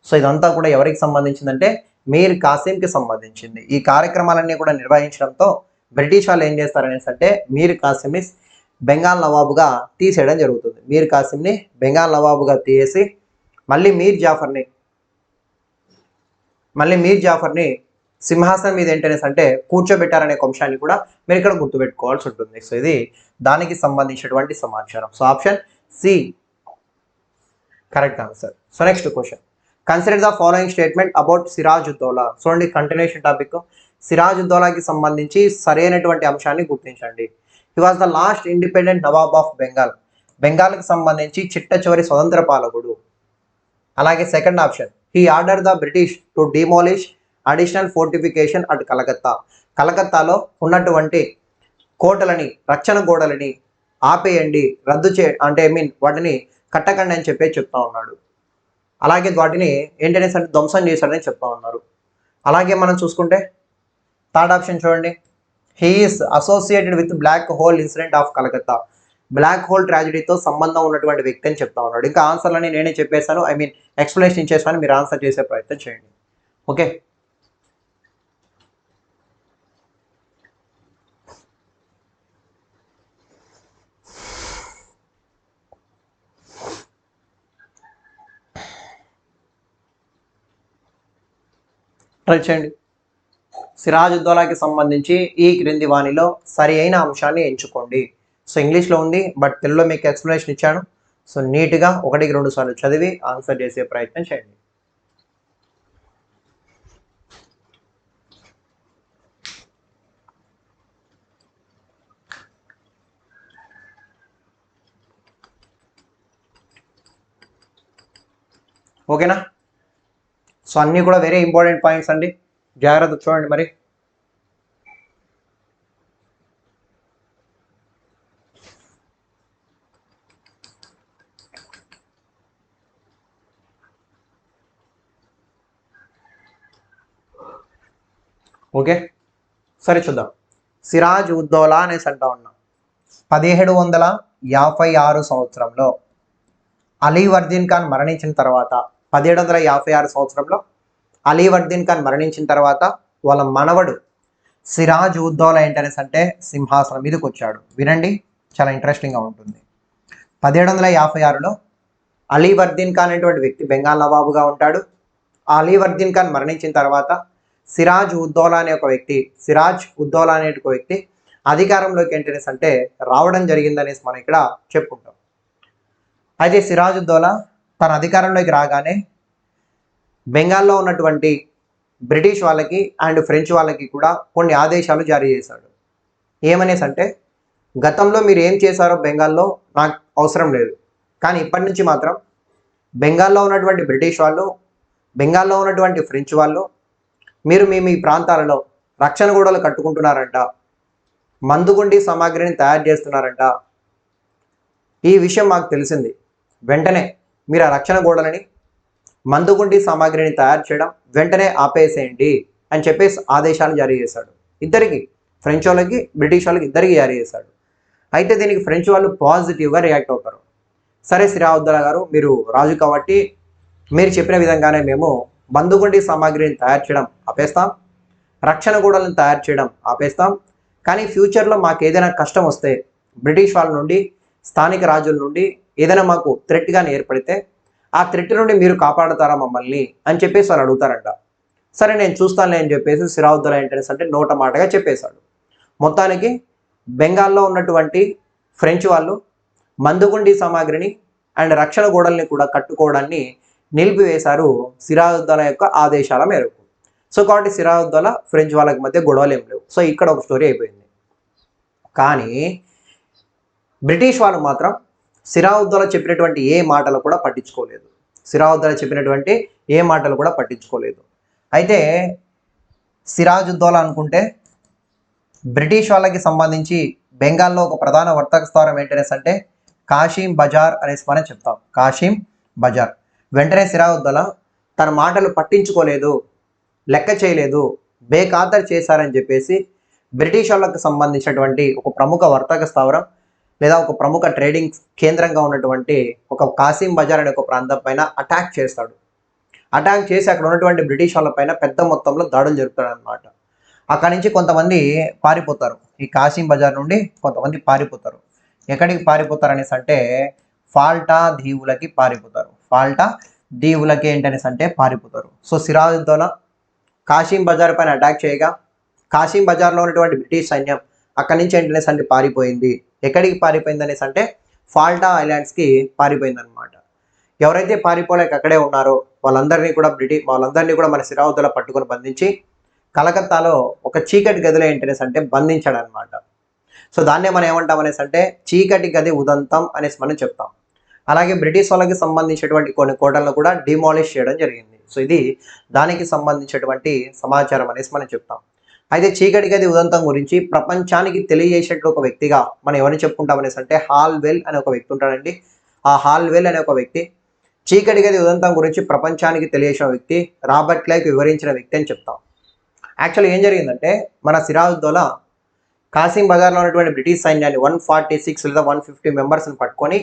సో ఇదంతా కూడా ఎవరికి సంబంధించిందంటే మీర్ కాసింకి సంబంధించింది. ఈ కార్యక్రమాలన్నీ కూడా నిర్వహించడంతో బ్రిటిష్ వాళ్ళు ఏం చేస్తారనేసి అంటే మీర్ కాసింని బెంగాల్ నవాబుగా తీసేయడం జరుగుతుంది. మీర్ కాసింని బెంగాల్ నవాబుగా తీసి మళ్ళీ మీర్ జాఫర్ని సింహాసనం మీద ఏంటనేసి అంటే కూర్చోబెట్టారనే అంశాన్ని కూడా మీరు ఇక్కడ గుర్తుపెట్టుకోవాల్సి ఉంటుంది. సో ఇది దానికి సంబంధించినటువంటి సమాచారం. So option C correct answer. So next question, consider the following statement about Sirajuddaula. చూడండి కంటిన్యూషన్ టాపిక్, సిరాజుద్దౌలాకి సంబంధించి సరైనటువంటి అంశాన్ని గుర్తించండి. He was the last independent nawab of Bengal. బెంగాల్కి సంబంధించి చిట్ట చివరి స్వతంత్ర పాలకుడు. అలాగే second option, he order the British to demolish additional fortification at Calcutta. కలకత్తాలో ఉన్నటువంటి కోటలని, రక్షణ గోడలని ఆపేయండి, రద్దు వాటిని కట్టకండి అని చెప్తా ఉన్నాడు. అలాగే వాటిని ఏంటనేసి అంటే ధ్వంసం చేశాడని చెప్తా ఉన్నారు. అలాగే మనం చూసుకుంటే థర్డ్ ఆప్షన్ చూడండి, he is associated with black hole incident of Calcutta. Black hole ట్రాజడీతో సంబంధం ఉన్నటువంటి వ్యక్తి అని చెప్తా ఉన్నాడు. ఇంకా ఆన్సర్లని నేనే చెప్పేశాను, ఐ మీన్ ఎక్స్ప్లెనేషన్ ఇచ్చేసాను, మీరు ఆన్సర్ చేసే ప్రయత్నం చేయండి. ఓకే, ట్రై చేయండి. సిరాజుద్దౌలాకి సంబంధించి ఈ క్రింది వాణిలో సరి అయిన అంశాన్ని ఎంచుకోండి. సో ఇంగ్లీష్లో ఉంది, బట్ తెలుగులో మీకు ఎక్స్ప్లెనేషన్ ఇచ్చాను. సో నీట్గా 1-2 సార్లు చదివి ఆన్సర్ చేసే ప్రయత్నం చేయండి. ఓకేనా? సో అన్నీ కూడా వెరీ ఇంపార్టెంట్ పాయింట్స్ అండి, జాగ్రత్త చూడండి మరి. ఓకే, సరే చూద్దాం. సిరాజ్ ఉద్దౌలా అనేసి అంటా ఉన్నాం. 1756 సంవత్సరంలో అలీవర్దీన్ ఖాన్ మరణించిన తర్వాత, 1756 సంవత్సరంలో అలీవర్దీన్ ఖాన్ మరణించిన తర్వాత వాళ్ళ మనవడు సిరాజ్ ఉద్దౌలా ఏంటనేసి అంటే సింహాసనం మీదకి వచ్చాడు. వినండి, చాలా ఇంట్రెస్టింగ్గా ఉంటుంది. 1756లో అలీవర్దీన్ ఖాన్ అనేటువంటి వ్యక్తి బెంగాల్ నవాబుగా ఉంటాడు. ఆ అలీవర్దీన్ ఖాన్ మరణించిన తర్వాత సిరాజ్ ఉద్దౌలా అనే ఒక వ్యక్తి, సిరాజ్ ఉద్దౌలా అనే ఒక వ్యక్తి అధికారంలోకి ఏంటనేసి అంటే రావడం జరిగిందనేసి మనం ఇక్కడ చెప్పుకుంటాం. అయితే సిరాజ్ ఉద్దౌలా తన అధికారంలోకి రాగానే బెంగాల్లో ఉన్నటువంటి బ్రిటిష్ వాళ్ళకి అండ్ ఫ్రెంచ్ వాళ్ళకి కూడా కొన్ని ఆదేశాలు జారీ చేశాడు. ఏమనేసి అంటే, గతంలో మీరు ఏం చేశారో బెంగాల్లో నాకు అవసరం లేదు, కానీ ఇప్పటి నుంచి మాత్రం బెంగాల్లో ఉన్నటువంటి బ్రిటిష్ వాళ్ళు, బెంగాల్లో ఉన్నటువంటి ఫ్రెంచ్ వాళ్ళు మీరు మీ ప్రాంతాలలో రక్షణ గోడలు కట్టుకుంటున్నారంట, మందుగుండి సామాగ్రిని తయారు చేస్తున్నారంట, ఈ విషయం మాకు తెలిసింది. వెంటనే మీరు ఆ రక్షణ గోడలని, మందుగుండి సామాగ్రిని తయారు చేయడం వెంటనే ఆపేసేయండి అని చెప్పేసి ఆదేశాలు జారీ చేశాడు. ఇద్దరికి, ఫ్రెంచ్ వాళ్ళకి బ్రిటిష్ వాళ్ళకి ఇద్దరికి జారీ చేశాడు. అయితే దీనికి ఫ్రెంచ్ వాళ్ళు పాజిటివ్గా రియాక్ట్ అవుతారు. సరే సిరాజుద్దౌలా గారు, మీరు రాజు కాబట్టి మీరు చెప్పిన విధంగానే మేము మందుగుండి సామాగ్రిని తయారు చేయడం ఆపేస్తాం, రక్షణ గోడలను తయారు చేయడం ఆపేస్తాం, కానీ ఫ్యూచర్లో మాకు ఏదైనా కష్టం వస్తే బ్రిటిష్ వాళ్ళ నుండి, స్థానిక రాజుల నుండి ఏదైనా మాకు థ్రెట్గా ఏర్పడితే ఆ థ్రెట్ నుండి మీరు కాపాడుతారా మమ్మల్ని అని చెప్పేసి వాళ్ళు అడుగుతారంట. సరే నేను చూస్తానులే అని చెప్పేసి సిరాజుద్దౌలా ఏంటనేసి అంటే నోట మాటగా చెప్పేశాడు. మొత్తానికి బెంగాల్లో ఉన్నటువంటి ఫ్రెంచ్ వాళ్ళు మందుగుండి సామాగ్రిని అండ్ రక్షణ గోడల్ని కూడా కట్టుకోవడాన్ని నిలిపివేశారు సిరాజుద్దౌలా యొక్క ఆదేశాల మేరకు. సో కాబట్టి సిరాజుద్దౌలా ఫ్రెంచ్ వాళ్ళకి మధ్య గొడవలు ఏం లేవు. సో ఇక్కడ ఒక స్టోరీ అయిపోయింది. కానీ బ్రిటిష్ వాళ్ళు మాత్రం సిరాజుద్దౌలా చెప్పినటువంటి ఏ మాటలు కూడా పట్టించుకోలేదు. సిరాజుద్దౌలా చెప్పినటువంటి ఏ మాటలు కూడా పట్టించుకోలేదు. అయితే సిరాజుద్దౌలా అనుకుంటే బ్రిటిష్ వాళ్ళకి సంబంధించి బెంగాల్లో ఒక ప్రధాన వర్తక స్థావరం ఏంటనేసి అంటే కాషిం బజార్ అనేసి మనం చెప్తాం. కాషిం బజార్. వెంటనే సిరాజుద్దౌలా తన మాటలు పట్టించుకోలేదు, లెక్క చేయలేదు, బేఖాతరు చేశారని చెప్పేసి బ్రిటిష్ వాళ్ళకు సంబంధించినటువంటి ఒక ప్రముఖ వర్తక స్థావరం లేదా ఒక ప్రముఖ ట్రేడింగ్ కేంద్రంగా ఉన్నటువంటి ఒక కాసిం బజార్ అనే ఒక ప్రాంతం పైన అటాక్ చేస్తాడు. అటాక్ చేసి అక్కడ ఉన్నటువంటి బ్రిటిష్ వాళ్ళ పైన పెద్ద మొత్తంలో దాడులు జరుపుతాడు అనమాట. అక్కడి నుంచి కొంతమంది పారిపోతారు. ఈ కాసిం బజార్ నుండి కొంతమంది పారిపోతారు. ఎక్కడికి పారిపోతారు అనేసి అంటే ఫాల్టా దీవులకి పారిపోతారు. ఫాల్టా దీవులకి ఏంటనేసి అంటే పారిపోతారు. సో సిరాజుద్దౌలా కాసిం బజార్ పైన అటాక్ చేయగా కాసిం బజార్లో ఉన్నటువంటి బ్రిటిష్ సైన్యం అక్కడి నుంచి ఏంటనేసి అంటే పారిపోయింది. ఎక్కడికి పారిపోయింది అనేసి అంటే ఫాల్టా ఐలాండ్స్కి పారిపోయింది అనమాట. ఎవరైతే పారిపోలేక అక్కడే ఉన్నారో వాళ్ళందరినీ కూడా మన సిరాజుద్దౌలా పట్టుకొని బంధించి కలకత్తాలో ఒక చీకటి గదిలో ఏంటనేసి అంటే బంధించాడు అనమాట. సో దాన్నే మనం ఏమంటాం అనేసి అంటే చీకటి గది ఉదంతం అనేసి మనం చెప్తాం. అలాగే బ్రిటిష్ వాళ్ళకి సంబంధించినటువంటి కొన్ని కోటలను కూడా డిమాలిష్ చేయడం జరిగింది. సో ఇది దానికి సంబంధించినటువంటి సమాచారం అనేసి మనం చెప్తాం. అయితే చీకటి గది ఉదంతం గురించి ప్రపంచానికి తెలియజేసేటువంటి ఒక వ్యక్తిగా మనం ఎవరిని చెప్పుకుంటాం అనేసి అంటే హాల్వెల్ అనే ఒక వ్యక్తి ఉంటాడండి. ఆ హాల్వెల్ అనే ఒక వ్యక్తి చీకటి గది ఉదంతం గురించి ప్రపంచానికి తెలియజేసిన వ్యక్తి, రాబర్ట్ క్లైవ్ వివరించిన వ్యక్తి అని చెప్తాం. యాక్చువల్లీ ఏం జరిగిందంటే మన సిరాజుద్దౌలా కాసిం బజార్లో ఉన్నటువంటి బ్రిటిష్ సైన్యాన్ని 146 లేదా 150 మెంబర్స్ని పట్టుకొని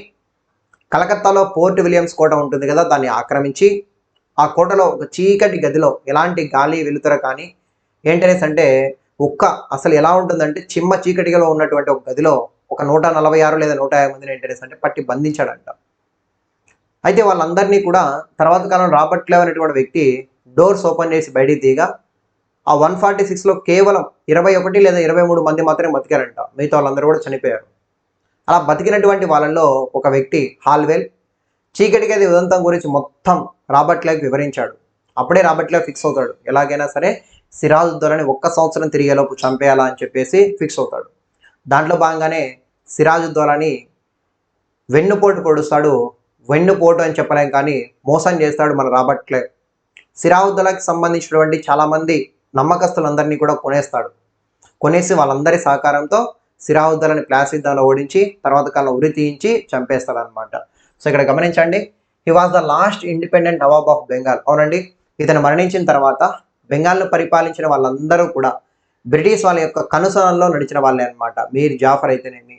కలకత్తాలో పోర్ట్ విలియమ్స్ కోట ఉంటుంది కదా, దాన్ని ఆక్రమించి ఆ కోటలో ఒక చీకటి గదిలో ఎలాంటి గాలి వెలుతుర కానీ ఏంటనేసి అంటే అసలు ఎలా ఉంటుందంటే చిమ్మ చీకటిలో ఉన్నటువంటి ఒక గదిలో ఒక 146 లేదా 150 మందిని ఏంటనేసి అంటే పట్టి బంధించాడంట. అయితే వాళ్ళందరినీ కూడా తర్వాత కాలం రాబర్ట్ క్లైవ్ అనేటువంటి వ్యక్తి డోర్స్ ఓపెన్ చేసి బయటికి తీయగా ఆ 146లో కేవలం 21 లేదా 23 మంది మాత్రమే బతికారంట. మిగతా వాళ్ళందరూ కూడా చనిపోయారు. అలా బతికినటువంటి వాళ్ళల్లో ఒక వ్యక్తి హాల్వెల్ చీకటి గది ఉదంతం గురించి మొత్తం రాబర్ట్ క్లైవ్కి వివరించాడు. అప్పుడే రాబర్ట్ క్లైవ్ ఫిక్స్ అవుతాడు, ఎలాగైనా సరే సిరాజుద్దౌలాని 1 సంవత్సరం తిరిగేలోపు చంపేయాలా అని చెప్పేసి ఫిక్స్ అవుతాడు. దాంట్లో భాగంగానే సిరాజుద్దౌలాని వెన్నుపోటు పొడుస్తాడు. వెన్నుపోటు అని చెప్పలేం కానీ మోసం చేస్తాడు మన రాబర్ట్ క్లైవ్. సిరాజుద్దౌలాకి సంబంధించినటువంటి చాలామంది నమ్మకస్తులందరినీ కూడా కొనేసి వాళ్ళందరి సహకారంతో సిరాజుద్దౌలాని ప్లాసీద్దాలో ఓడించి తర్వాత కాలంలో ఉరి తీయించి చంపేస్తాడు అనమాట. సో ఇక్కడ గమనించండి, he was the last independent nawab of Bengal. అవునండి, ఇతను మరణించిన తర్వాత బెంగాల్ను పరిపాలించిన వాళ్ళందరూ కూడా బ్రిటిష్ వాళ్ళ యొక్క కనుసనల్లో నడిచిన వాళ్ళే అనమాట. మీర్ జాఫర్ అయితేనేమి,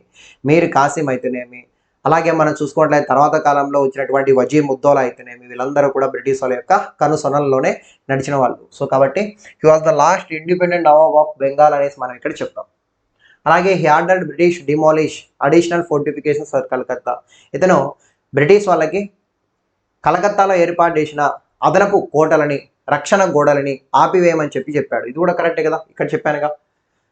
మీర్ కాసిం అయితేనేమి, అలాగే మనం చూసుకున్నట్లయితే తర్వాత కాలంలో వచ్చినటువంటి వజీర్ ఉద్దౌలా అయితేనేమి, వీళ్ళందరూ కూడా బ్రిటిష్ వాళ్ళ యొక్క కనుసనల్లోనే నడిచిన వాళ్ళు. సో కాబట్టి he was the last independent nawab of Bengal అనేసి మనం ఇక్కడ చెప్తాం. అలాగే he ordered British demolish additional fortifications for Calcutta. ఇతను బ్రిటిష్ వాళ్ళకి కలకత్తాలో ఏర్పాటు చేసిన అదనపు కోటలని, రక్షణ గోడలని ఆపివేయమని చెప్పాడు. ఇది కూడా కరెక్టే కదా, ఇక్కడ చెప్పానుగా.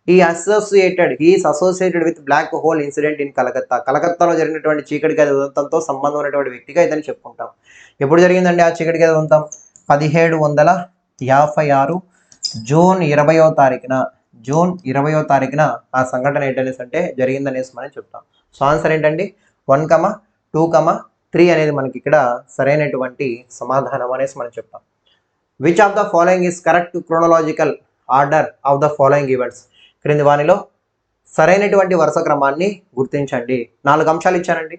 He is associated with black hole incident in Calcutta. కలకత్తాలో జరిగినటువంటి చీకటి గది ఉదంతంతో సంబంధం ఉన్నటువంటి వ్యక్తిగా ఇతను చెప్పుకుంటాం. ఎప్పుడు జరిగిందండి ఆ చీకటి గది ఉదంతం? 1756 జూన్ 20వ తారీఖున జూన్ 20వ తారీఖున ఆ సంఘటన ఏంటనేసి అంటే జరిగిందనేసి మనం చెప్తాం. సో ఆన్సర్ ఏంటండి 1, 2, 3 అనేది మనకి ఇక్కడ సరైనటువంటి సమాధానం అనేసి మనం చెప్తాం. Which of the following is correct chronological order of the following events? క్రింది వానిలో సరైనటువంటి వరుస క్రమాన్ని గుర్తించండి. 4 అంశాలు ఇచ్చానండి.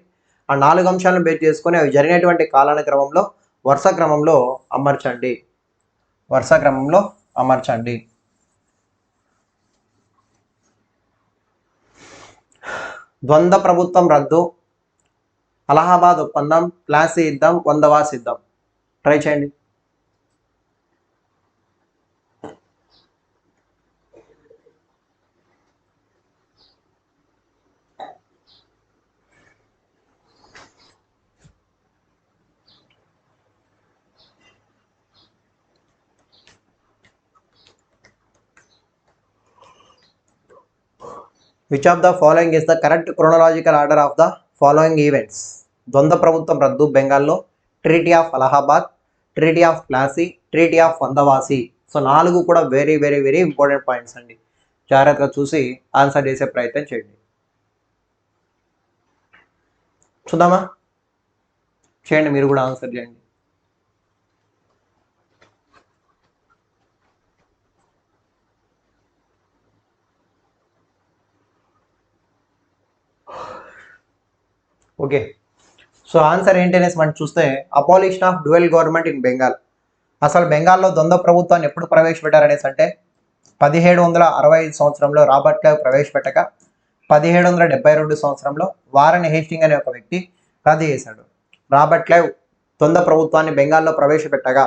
ఆ 4 అంశాలను బేస్ చేసుకొని అవి జరిగినటువంటి కాలానుక్రమంలో వరుస క్రమంలో అమర్చండి. ద్వంద్వ ప్రభుత్వం రద్దు, అలహాబాద్ ఒప్పందం, ప్లాసీ యుద్ధం, వందవాసి యుద్ధం. ట్రై చేయండి. Which of the following is the correct chronological order of the following events? ద్వంద్వ ప్రభుత్వం రద్దు బెంగాల్లో, treaty of Allahabad, treaty of Plassey, treaty of Vandavasi. So 4 కూడా very very very important points అండి. జాగ్రత్తగా చూసి ఆన్సర్ చేసే ప్రయత్నం చేయండి. చూద్దామా? చేయండి, మీరు కూడా ఆన్సర్ చేయండి. ఓకే, సో ఆన్సర్ ఏంటి అనేసి మనం చూస్తే abolition of dual government in Bengal. అసలు బెంగాల్లో ద్వంద్వ ప్రభుత్వాన్ని ఎప్పుడు ప్రవేశపెట్టారనేసి అంటే 1765 సంవత్సరంలో రాబర్ట్ క్లైవ్ ప్రవేశపెట్టగా 1772 సంవత్సరంలో వారన్ హేస్టింగ్ అనే ఒక వ్యక్తి రద్దు చేశాడు. రాబర్ట్ క్లైవ్ ద్వంద్వ ప్రభుత్వాన్ని బెంగాల్లో ప్రవేశపెట్టగా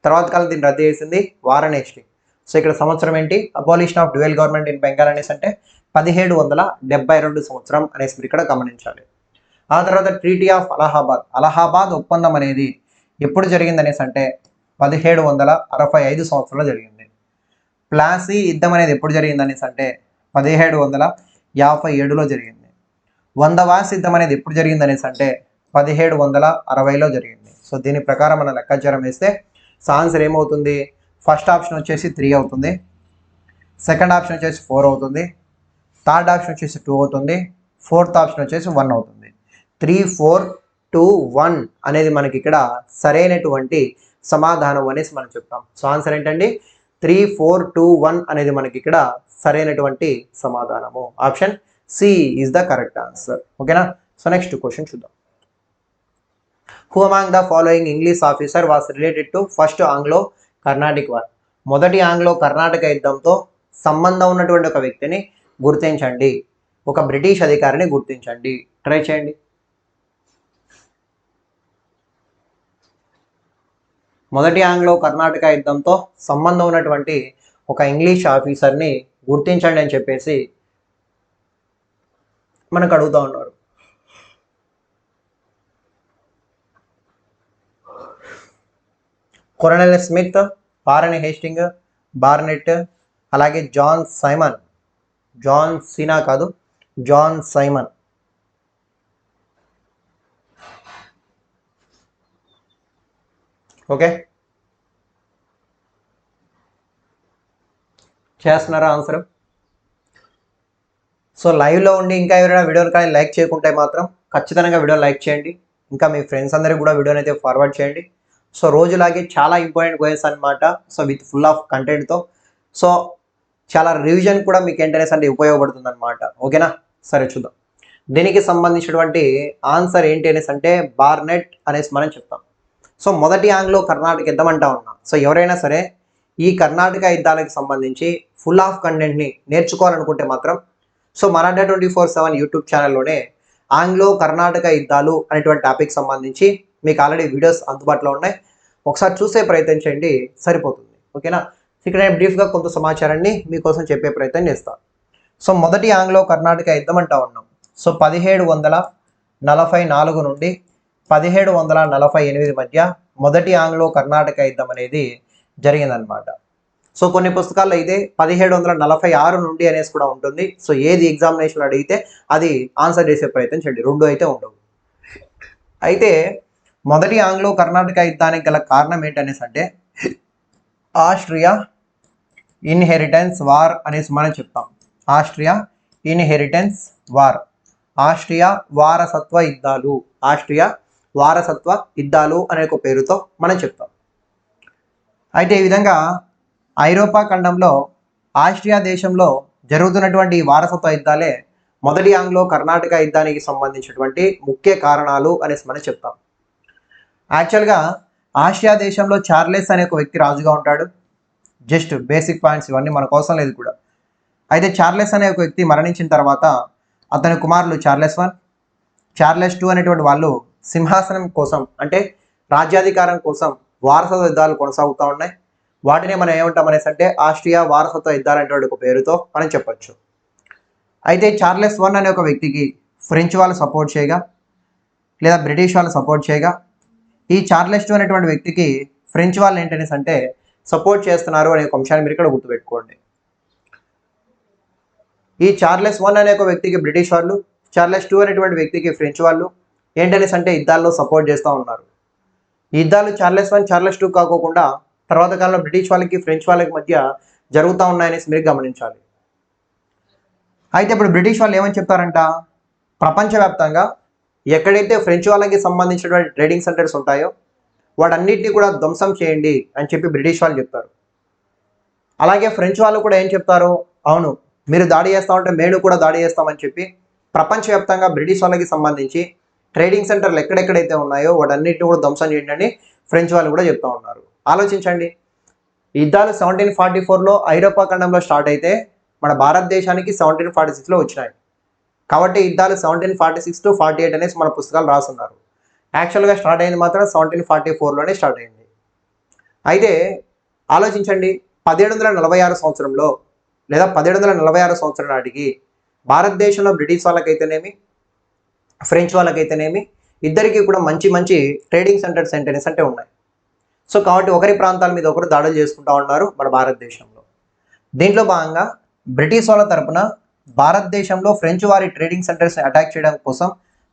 తర్వాత కాలం దీన్ని రద్దు చేసింది వారన్ హేస్టింగ్. సో ఇక్కడ సంవత్సరం ఏంటి? Abolition of dual government in Bengal అనేసి అంటే 1772 సంవత్సరం అనేసి మీరు ఇక్కడ గమనించాలి. ఆ తర్వాత ట్రీటీ ఆఫ్ అలహాబాద్ ఒప్పందం అనేది ఎప్పుడు జరిగింది అనేసి అంటే 1765 సంవత్సరంలో జరిగింది. ప్లాసీ యుద్ధం అనేది ఎప్పుడు జరిగింది అనేసి అంటే 1757లో జరిగింది. వందవాసి యుద్ధం అనేది ఎప్పుడు జరిగింది అనేసి అంటే 1760లో జరిగింది. సో దీని ప్రకారం మనం లెక్కాచారం వేస్తే ఆన్సర్ ఏమవుతుంది? ఫస్ట్ ఆప్షన్ వచ్చేసి 3 అవుతుంది, సెకండ్ ఆప్షన్ వచ్చేసి 4 అవుతుంది, థర్డ్ ఆప్షన్ వచ్చేసి 2 అవుతుంది, ఫోర్త్ ఆప్షన్ వచ్చేసి 1 అవుతుంది. 3, 4, 2, 1 అనేది మనకి ఇక్కడ సరైనటువంటి సమాధానం అనేసి మనం చెప్తాం. సో ఆన్సర్ ఏంటండి? 3, 4, 2, 1 అనేది మనకి ఇక్కడ సరైనటువంటి సమాధానము. Option C is the correct answer. ఓకేనా? సో నెక్స్ట్ క్వశ్చన్ చూద్దాం. Who among the following English officer was related to first Anglo Carnatic war? మొదటి ఆంగ్లో కర్ణాటక యుద్ధంతో సంబంధం ఉన్నటువంటి ఒక వ్యక్తిని గుర్తించండి. ఒక బ్రిటిష్ అధికారిని గుర్తించండి. ట్రై చేయండి. మొదటి ఆంగ్లో కర్ణాటక యుద్ధంతో సంబంధం ఉన్నటువంటి ఒక ఇంగ్లీష్ ఆఫీసర్ని గుర్తించండి అని చెప్పేసి మనకు అడుగుతూ ఉన్నారు. కొరనెల్ స్మిత్, వారెన్ హేస్టింగ్, బార్నెట్, అలాగే జాన్ సైమన్. జాన్ సీనా కాదు, జాన్ సైమన్. ఓకే, చేస్తున్నారా ఆన్సర్? సో లైవ్లో ఉండి ఇంకా ఎవరైనా వీడియోని కానీ లైక్ చేయకుంటే మాత్రం ఖచ్చితంగా వీడియో లైక్ చేయండి. ఇంకా మీ ఫ్రెండ్స్ అందరికీ కూడా వీడియోని అయితే ఫార్వర్డ్ చేయండి. సో రోజులాగే చాలా ఇంపార్టెంట్ క్వశ్చన్స్ అనమాట. సో విత్ ఫుల్ ఆఫ్ కంటెంట్తో. సో చాలా రివిజన్ కూడా మీకు ఏంటనేసి అంటే ఉపయోగపడుతుంది అనమాట. ఓకేనా? సరే చూద్దాం. దీనికి సంబంధించినటువంటి ఆన్సర్ ఏంటి అనేసి అంటే బార్నెట్ అనేసి మనం చెప్తాం. సో మొదటి ఆంగ్లో కర్ణాటక యుద్ధం అంటా ఉన్నాం. సో ఎవరైనా సరే ఈ కర్ణాటక యుద్ధాలకు సంబంధించి ఫుల్ ఆఫ్ కంటెంట్ని నేర్చుకోవాలనుకుంటే మాత్రం సో మన అడ్డా 24/7 యూట్యూబ్ ఛానల్లోనే ఆంగ్లో కర్ణాటక యుద్ధాలు అనేటువంటి టాపిక్ సంబంధించి మీకు ఆల్రెడీ వీడియోస్ అందుబాటులో ఉన్నాయి. ఒకసారి చూసే ప్రయత్నం చేయండి, సరిపోతుంది. ఓకేనా? ఇక్కడ నేను బ్రీఫ్గా కొంత సమాచారాన్ని మీకోసం చెప్పే ప్రయత్నం చేస్తాను. సో మొదటి ఆంగ్లో కర్ణాటక యుద్ధం అంటా ఉన్నాం. సో 1744 నుండి 1748 మధ్య మొదటి ఆంగ్లో కర్ణాటక యుద్ధం అనేది జరిగిందనమాట. సో కొన్ని పుస్తకాల్లో అయితే 1746 నుండి అనేసి కూడా ఉంటుంది. సో ఏది ఎగ్జామినేషన్ అడిగితే అది ఆన్సర్ చేసే ప్రయత్నం చేయండి, రెండు అయితే ఉండవు. అయితే మొదటి ఆంగ్లో కర్ణాటక యుద్ధానికి గల కారణం ఏంటనేసి అంటే ఆస్ట్రియా ఇన్హెరిటెన్స్ వార్ అనేసి మనం చెప్తాం. ఆస్ట్రియా ఇన్హెరిటెన్స్ వార్, ఆస్ట్రియా వారసత్వ యుద్ధాలు, ఆస్ట్రియా వారసత్వ యుద్ధాలు అనే ఒక పేరుతో మనం చెప్తాం. అయితే ఈ విధంగా ఐరోపా ఖండంలో ఆస్ట్రియా దేశంలో జరుగుతున్నటువంటి ఈ వారసత్వ యుద్ధాలే మొదటి ఆంగ్లో కర్ణాటక యుద్ధానికి సంబంధించినటువంటి ముఖ్య కారణాలు అనేసి మనం చెప్తాం. యాక్చువల్గా ఆసియా దేశంలో చార్లెస్ అనే ఒక వ్యక్తి రాజుగా ఉంటాడు. జస్ట్ బేసిక్ పాయింట్స్ ఇవన్నీ మనకు అవసరం లేదు కూడా. అయితే చార్లెస్ అనే ఒక వ్యక్తి మరణించిన తర్వాత అతని కుమారులు చార్లెస్ 1, చార్లెస్ 2 అనేటువంటి వాళ్ళు సింహాసనం కోసం అంటే రాజ్యాధికారం కోసం వారసత్వ యుద్ధాలు కొనసాగుతూ ఉన్నాయి. వాటిని మనం ఏమంటాం అనేసి అంటే ఆస్ట్రియా వారసత్వ యుద్ధాలు అనేటువంటి ఒక పేరుతో మనం చెప్పొచ్చు. అయితే చార్లెస్ 1 అనే ఒక వ్యక్తికి ఫ్రెంచ్ వాళ్ళు సపోర్ట్ చేయగా లేదా బ్రిటిష్ వాళ్ళు సపోర్ట్ చేయగా ఈ చార్లెస్ 2 అనేటువంటి వ్యక్తికి ఫ్రెంచ్ వాళ్ళు ఏంటనేసి అంటే సపోర్ట్ చేస్తున్నారు అనే ఒక అంశాన్ని మీరు ఇక్కడ గుర్తుపెట్టుకోండి. ఈ చార్లెస్ 1 అనే ఒక వ్యక్తికి బ్రిటిష్ వాళ్ళు, చార్లెస్ 2 అనేటువంటి వ్యక్తికి ఫ్రెంచ్ వాళ్ళు ఏంటనేసి అంటే యుద్ధాల్లో సపోర్ట్ చేస్తూ ఉన్నారు. ఈ యుద్ధాలు చార్లెస్ 1 చార్లెస్ 2 కాకోకుండా తర్వాత కాలంలో బ్రిటిష్ వాళ్ళకి ఫ్రెంచ్ వాళ్ళకి మధ్య జరుగుతూ ఉన్నాయనేసి మీరు గమనించాలి. అయితే ఇప్పుడు బ్రిటిష్ వాళ్ళు ఏమని చెప్తారంట, ప్రపంచవ్యాప్తంగా ఎక్కడైతే ఫ్రెంచ్ వాళ్ళకి సంబంధించినటువంటి ట్రేడింగ్ సెంటర్స్ ఉంటాయో వాటన్నిటిని కూడా ధ్వంసం చేయండి అని చెప్పి బ్రిటిష్ వాళ్ళు చెప్తారు. అలాగే ఫ్రెంచ్ వాళ్ళు కూడా ఏం చెప్తారు, అవును మీరు దాడి చేస్తూ ఉంటే మేము కూడా దాడి చేస్తామని చెప్పి ప్రపంచవ్యాప్తంగా బ్రిటిష్ వాళ్ళకి సంబంధించి ట్రేడింగ్ సెంటర్లు ఎక్కడెక్కడైతే ఉన్నాయో వాటన్నిటిని కూడా ధ్వంసం చేయండి అని ఫ్రెంచ్ వాళ్ళు కూడా చెప్తూ ఉన్నారు. ఆలోచించండి, యుద్ధాలు 1744లో ఐరోపా ఖండంలో స్టార్ట్ అయితే మన భారతదేశానికి 1746లో వచ్చినాయి. కాబట్టి యుద్ధాలు 1746 to 48 అనేసి మన పుస్తకాలు రాస్తున్నారు. యాక్చువల్గా స్టార్ట్ అయింది మాత్రం 1744లోనే స్టార్ట్ అయింది. అయితే ఆలోచించండి, 1746 సంవత్సరంలో లేదా 1746 సంవత్సరం నాటికి భారతదేశంలో బ్రిటిష్ వాళ్ళకైతేనేమి ఫ్రెంచ్ వాళ్ళకైతేనేమి ఇద్దరికి కూడా మంచి మంచి ట్రేడింగ్ సెంటర్స్ ఏంటనేసి అంటే ఉన్నాయి. సో కాబట్టి ఒకరి ప్రాంతాల మీద ఒకరు దాడులు చేసుకుంటూ ఉన్నారు మన భారతదేశంలో. దీంట్లో భాగంగా బ్రిటిష్ వాళ్ళ తరపున భారతదేశంలో ఫ్రెంచ్ వారి ట్రేడింగ్ సెంటర్స్ని అటాక్ చేయడం కోసం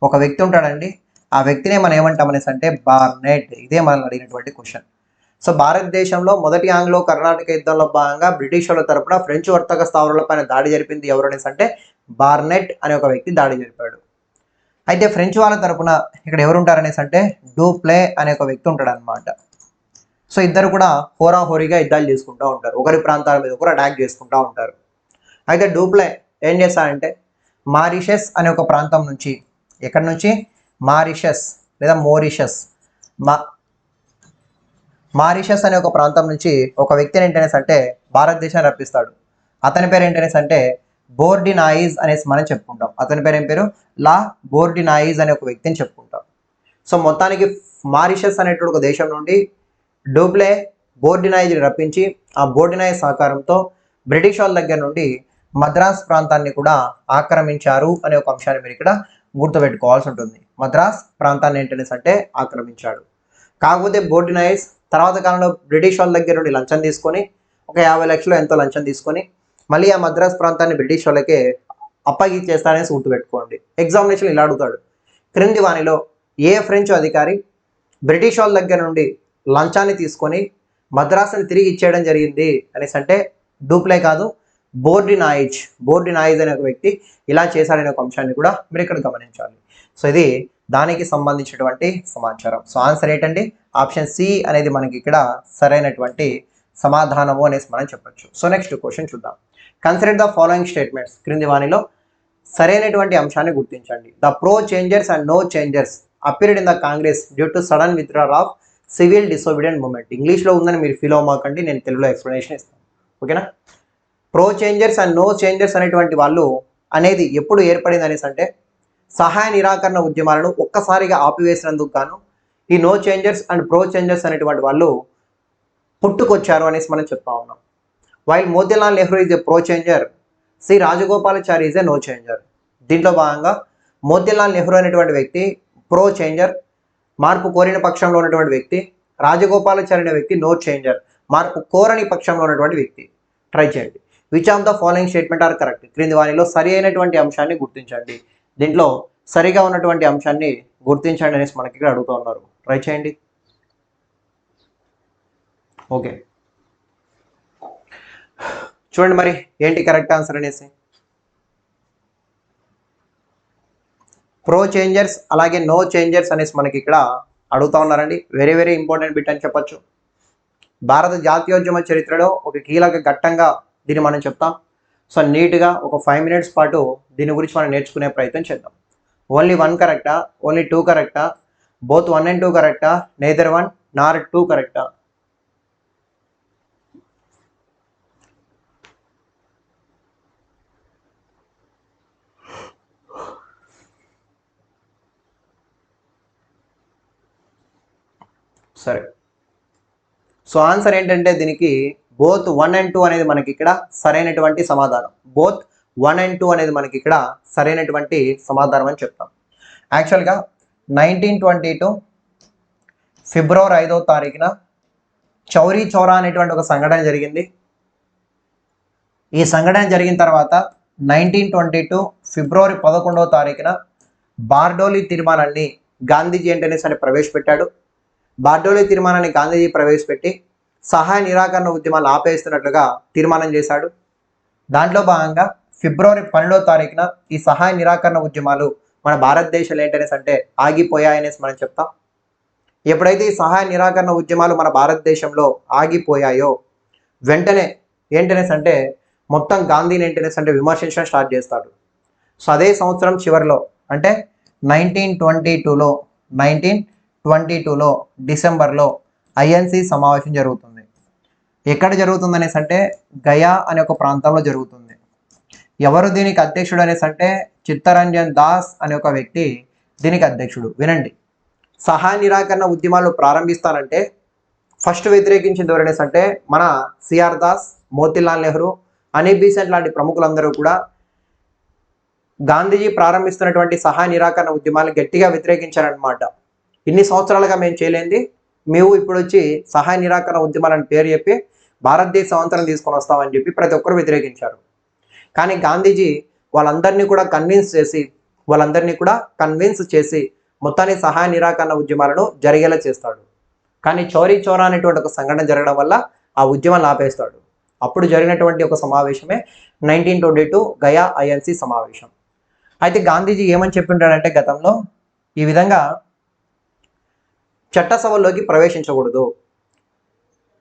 ఒక వ్యక్తి ఉంటాడండి. ఆ వ్యక్తినే మనం ఏమంటామనేసి అంటే బార్నెట్. ఇదే మనం అడిగినటువంటి క్వశ్చన్. సో భారతదేశంలో మొదటి ఆంగ్లో కర్ణాటక యుద్ధంలో భాగంగా బ్రిటిష్ వాళ్ళ తరపున ఫ్రెంచ్ వర్తక స్థావరాలపైన దాడి జరిపింది ఎవరు అనేసి అంటే బార్నెట్ అనే ఒక వ్యక్తి దాడి జరిపాడు. అయితే ఫ్రెంచ్ వాళ్ళ తరపున ఇక్కడ ఎవరు ఉంటారనేసి అంటే డూప్లే అనే ఒక వ్యక్తి ఉంటాడు అనమాట. సో ఇద్దరు కూడా హోరాహోరీగా యుద్ధాలు చేసుకుంటూ ఉంటారు, ఒకరి ప్రాంతాల మీద ఒకరు అటాక్ చేసుకుంటూ ఉంటారు. అయితే డూప్లే ఏం చేస్తారంటే మారిషస్ అనే ఒక ప్రాంతం నుంచి, ఎక్కడి నుంచి, మారిషస్ లేదా మారిషస్ అనే ఒక ప్రాంతం నుంచి ఒక వ్యక్తిని ఏంటనేసి అంటే భారతదేశాన్ని రప్పిస్తాడు. అతని పేరు ఏంటనేసి అంటే బోర్డినాయిజ్ అనేసి మనం చెప్పుకుంటాం. అతని పేరు ఏం పేరు? లా బోర్డినాయిజ్ అనే ఒక వ్యక్తిని చెప్పుకుంటాం. సో మొత్తానికి మారిషస్ అనేటువంటి ఒక దేశం నుండి డూప్లే బోర్డినాయిజ్ని రప్పించి ఆ బోర్డినాయిజ్ సహకారంతో బ్రిటిష్ వాళ్ళ దగ్గర నుండి మద్రాస్ ప్రాంతాన్ని కూడా ఆక్రమించారు అనే ఒక అంశాన్ని మీరు ఇక్కడ గుర్తుపెట్టుకోవాల్సి ఉంటుంది. మద్రాస్ ప్రాంతాన్ని ఏంటనేసి అంటే ఆక్రమించాడు. కాకపోతే బోర్డినాయిజ్ తర్వాత కాలంలో బ్రిటిష్ వాళ్ళ దగ్గర నుండి లంచం తీసుకొని ఒక 50 లక్షలు ఎంతో లంచం తీసుకొని మళ్ళీ ఆ మద్రాస్ ప్రాంతాన్ని బ్రిటిష్ వాళ్ళకే అప్పగిచ్చేస్తాడనేసి గుర్తుపెట్టుకోండి. ఎగ్జామినేషన్ ఇలా అడుగుతాడు, క్రింది వానిలో ఏ ఫ్రెంచ్ అధికారి బ్రిటిష్ వాళ్ళ దగ్గర నుండి లంచాన్ని తీసుకొని మద్రాసుని తిరిగి ఇచ్చేయడం జరిగింది అనేసి అంటే డూప్లే కాదు, బోర్డినాయిజ్ అనే ఒక వ్యక్తి ఇలా చేశాడనే ఒక అంశాన్ని కూడా మీరు ఇక్కడ గమనించాలి. సో ఇది దానికి సంబంధించినటువంటి సమాచారం. సో ఆన్సర్ ఏంటండి? ఆప్షన్ సి అనేది మనకి ఇక్కడ సరైనటువంటి సమాధానము అనేసి మనం చెప్పొచ్చు. సో నెక్స్ట్ క్వశ్చన్ చూద్దాం. Consider the following statements. క్రింది వానిలో సరైనటువంటి అంశాన్ని గుర్తించండి. The pro changers and no changers appeared in the Congress due to sudden withdrawal of civil disobedient movement. ఇంగ్లీష్లో ఉందని మీరు ఫీల్ అవ్వమాకండి, నేను తెలుగులో ఎక్స్ప్లెనేషన్ ఇస్తాను. ఓకేనా? Pro changers and no changers అనేటువంటి వాళ్ళు అనేది ఎప్పుడు ఏర్పడింది అనేసి అంటే సహాయ నిరాకరణ ఉద్యమాలను ఒక్కసారిగా ఆపివేసినందుకు గాను ఈ no changers and pro changers అనేటువంటి వాళ్ళు పుట్టుకొచ్చారు అనేసి మనం చెప్తా ఉన్నాం. While Motilal Nehru is a pro changer, C Rajagopalachari is a no changer. దీంట్లో భాగంగా మోతీలాల్ నెహ్రూ అనేటువంటి వ్యక్తి ప్రో చేంజర్, మార్పు కోరిన పక్షంలో ఉన్నటువంటి వ్యక్తి. రాజగోపాలాచారి అనే వ్యక్తి నో చేంజర్, మార్పు కోరని పక్షంలో ఉన్నటువంటి వ్యక్తి. ట్రై చేయండి. Which of the following statement are correct? క్రింది వానిలో సరి అయినటువంటి అంశాన్ని గుర్తించండి. దీంట్లో సరిగా ఉన్నటువంటి అంశాన్ని గుర్తించండి అనేసి మనకి ఇక్కడ అడుగుతూ ఉన్నారు. ట్రై చేయండి. ఓకే, చూడండి మరి ఏంటి కరెక్ట్ ఆన్సర్ అనేసి. ప్రో చేంజర్స్ అలాగే నో చేంజర్స్ అనేసి మనకి ఇక్కడ అడుగుతూ ఉన్నారండి. వెరీ వెరీ ఇంపార్టెంట్ బిట్ అని చెప్పొచ్చు. భారత జాతీయోద్యమ చరిత్రలో ఒక కీలక ఘట్టంగా దీన్ని మనం చెప్తాం. సో నీట్గా ఒక 5 minutes పాటు దీని గురించి మనం నేర్చుకునే ప్రయత్నం చేద్దాం. ఓన్లీ 1 కరెక్టా? ఓన్లీ 2 కరెక్టా? బోత్ 1 and 2 కరెక్టా? నెయిదర్ 1 నార్ 2 కరెక్టా? సరే, సో ఆన్సర్ ఏంటంటే దీనికి బోత్ 1 and 2 అనేది మనకి ఇక్కడ సరైనటువంటి సమాధానం. బోత్ 1 and 2 అనేది మనకి ఇక్కడ సరైనటువంటి సమాధానం అని చెప్తాం. యాక్చువల్గా 1922 ఫిబ్రవరి 5వ తారీఖున చౌరీ చౌరా అనేటువంటి ఒక సంఘటన జరిగింది. ఈ సంఘటన జరిగిన తర్వాత 1922 ఫిబ్రవరి 11వ తారీఖున బార్డోలి తీర్మానాన్ని గాంధీజీ ఏంటనేసి ప్రవేశపెట్టాడు. బార్డోలి తీర్మానాన్ని గాంధీజీ ప్రవేశపెట్టి సహాయ నిరాకరణ ఉద్యమాలు ఆపేస్తున్నట్లుగా తీర్మానం చేశాడు. దాంట్లో భాగంగా ఫిబ్రవరి 12వ తారీఖున ఈ సహాయ నిరాకరణ ఉద్యమాలు మన భారతదేశంలో ఏంటనేసి అంటే ఆగిపోయాయనేసి మనం చెప్తాం. ఎప్పుడైతే ఈ సహాయ నిరాకరణ ఉద్యమాలు మన భారతదేశంలో ఆగిపోయాయో వెంటనే ఏంటనేసి అంటే మొత్తం గాంధీని ఏంటనేసి అంటే విమర్శించడం స్టార్ట్ చేస్తాడు. సో అదే సంవత్సరం చివరిలో అంటే 1922లో డిసెంబర్లో ఐఎన్సి సమావేశం జరుగుతుంది. ఎక్కడ జరుగుతుంది అనేసి అంటే గయా అనే ఒక ప్రాంతంలో జరుగుతుంది. ఎవరు దీనికి అధ్యక్షుడు అనేసి అంటే చిత్తరంజన్ దాస్ అనే ఒక వ్యక్తి దీనికి అధ్యక్షుడు. వినండి, సహాయ నిరాకరణ ఉద్యమాలు ప్రారంభిస్తానంటే ఫస్ట్ వ్యతిరేకించింది ఎవరనేసి అంటే మన సిఆర్ దాస్, మోతీలాల్ నెహ్రూ, అనీ బీసెంట్ లాంటి ప్రముఖులందరూ కూడా గాంధీజీ ప్రారంభిస్తున్నటువంటి సహాయ నిరాకరణ ఉద్యమాలు గట్టిగా వ్యతిరేకించారనమాట. ఇన్ని సంవత్సరాలుగా మేము చేయలేంది, మేము ఇప్పుడు వచ్చి సహాయ నిరాకరణ ఉద్యమాలని పేరు చెప్పి భారతదేశ స్వాతంత్రం తీసుకొని వస్తామని చెప్పి ప్రతి ఒక్కరు వ్యతిరేకించారు. కానీ గాంధీజీ వాళ్ళందరినీ కూడా కన్విన్స్ చేసి మొత్తాన్ని సహాయ నిరాకరణ ఉద్యమాలను జరిగేలా చేస్తాడు. కానీ చౌరీ చౌరా అనేటువంటి ఒక సంఘటన జరగడం వల్ల ఆ ఉద్యమాన్ని ఆపేస్తాడు. అప్పుడు జరిగినటువంటి ఒక సమావేశమే 1922 గయా ఐఎన్సి సమావేశం. అయితే గాంధీజీ ఏమని చెప్పింటాడంటే గతంలో ఈ విధంగా చట్టసభల్లోకి ప్రవేశించకూడదు,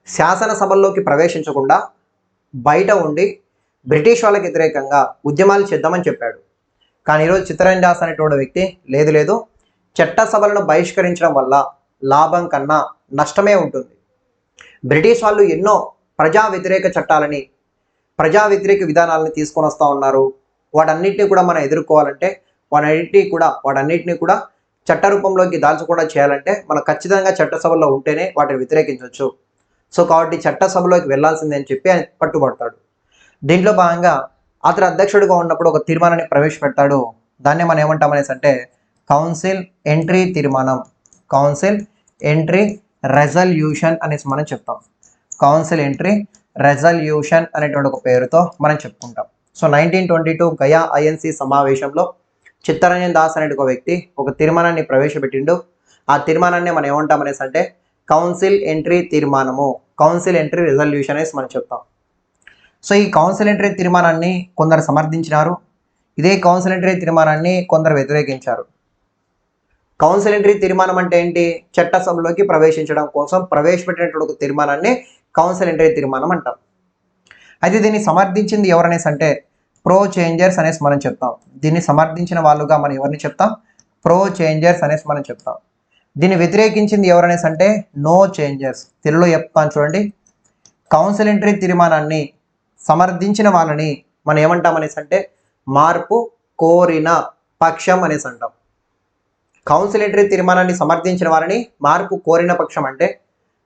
శాసనసభల్లోకి ప్రవేశించకుండా బయట ఉండి బ్రిటిష్ వాళ్ళకి వ్యతిరేకంగా ఉద్యమాలు చేద్దామని చెప్పాడు. కానీ ఈరోజు చిత్తరంజన్ దాస్ అనేటువంటి వ్యక్తి లేదు, చట్టసభలను బహిష్కరించడం వల్ల లాభం కన్నా నష్టమే ఉంటుంది. బ్రిటిష్ వాళ్ళు ఎన్నో ప్రజా వ్యతిరేక చట్టాలని, ప్రజా వ్యతిరేక విధానాలని తీసుకొని వస్తూ ఉన్నారు. వాటన్నిటిని కూడా మనం ఎదుర్కోవాలంటే వాటన్నిటిని కూడా చట్ట రూపంలోకి దాల్చకుండా చేయాలంటే మనం ఖచ్చితంగా చట్టసభలో ఉంటేనే వాటిని వ్యతిరేకించవచ్చు. సో కాబట్టి చట్టసభలోకి వెళ్లాల్సిందే అని చెప్పి ఆయన పట్టుబడతాడు. దీంట్లో భాగంగా అతను అధ్యక్షుడిగా ఉన్నప్పుడు ఒక తీర్మానాన్ని ప్రవేశపెడతాడు. దాన్ని మనం ఏమంటాం అనేసి అంటే కౌన్సిల్ ఎంట్రీ తీర్మానం, కౌన్సిల్ ఎంట్రీ రెజల్యూషన్ అనేసి మనం చెప్తాం. కౌన్సిల్ ఎంట్రీ రెజల్యూషన్ అనేటువంటి ఒక పేరుతో మనం చెప్పుకుంటాం. సో 1922 గయా ఐఎన్సి సమావేశంలో చిత్తరంజన్ దాస్ అనే ఒక వ్యక్తి ఒక తీర్మానాన్ని ప్రవేశపెట్టిండు. ఆ తీర్మానాన్ని మనం ఏమంటాం అనేసి అంటే కౌన్సిల్ ఎంట్రీ తీర్మానము, కౌన్సిల్ ఎంట్రీ రెజల్యూషన్ అనేసి మనం చెప్తాం. సో ఈ కౌన్సిల్ ఎంట్రీ తీర్మానాన్ని కొందరు సమర్థించినారు, ఇదే కౌన్సిల్ ఎంట్రీ తీర్మానాన్ని కొందరు వ్యతిరేకించారు. కౌన్సిల్ ఎంట్రీ తీర్మానం అంటే ఏంటి? చట్టసభలోకి ప్రవేశించడం కోసం ప్రవేశపెట్టినటువంటి ఒక తీర్మానాన్ని కౌన్సిల్ ఎంట్రీ తీర్మానం అంటాం. అయితే దీన్ని సమర్థించింది ఎవరనేసి అంటే ప్రో చేంజర్స్ అనేసి మనం చెప్తాం. దీన్ని సమర్థించిన వాళ్ళుగా మనం ఎవరిని చెప్తాం? ప్రో చేంజర్స్ అనేసి మనం చెప్తాం. దీన్ని వ్యతిరేకించింది ఎవరనేసి అంటే నో చేంజర్స్. తెలుగులో చెప్తాను చూడండి, కౌన్సిల్ ఎంట్రీ తీర్మానాన్ని సమర్థించిన వాళ్ళని మనం ఏమంటాం అనేసి అంటే మార్పు కోరిన పక్షం అనేసి అంటాం. కౌన్సిల్ ఎంట్రీ తీర్మానాన్ని సమర్థించిన వారిని మార్పు కోరిన పక్షం అంటే,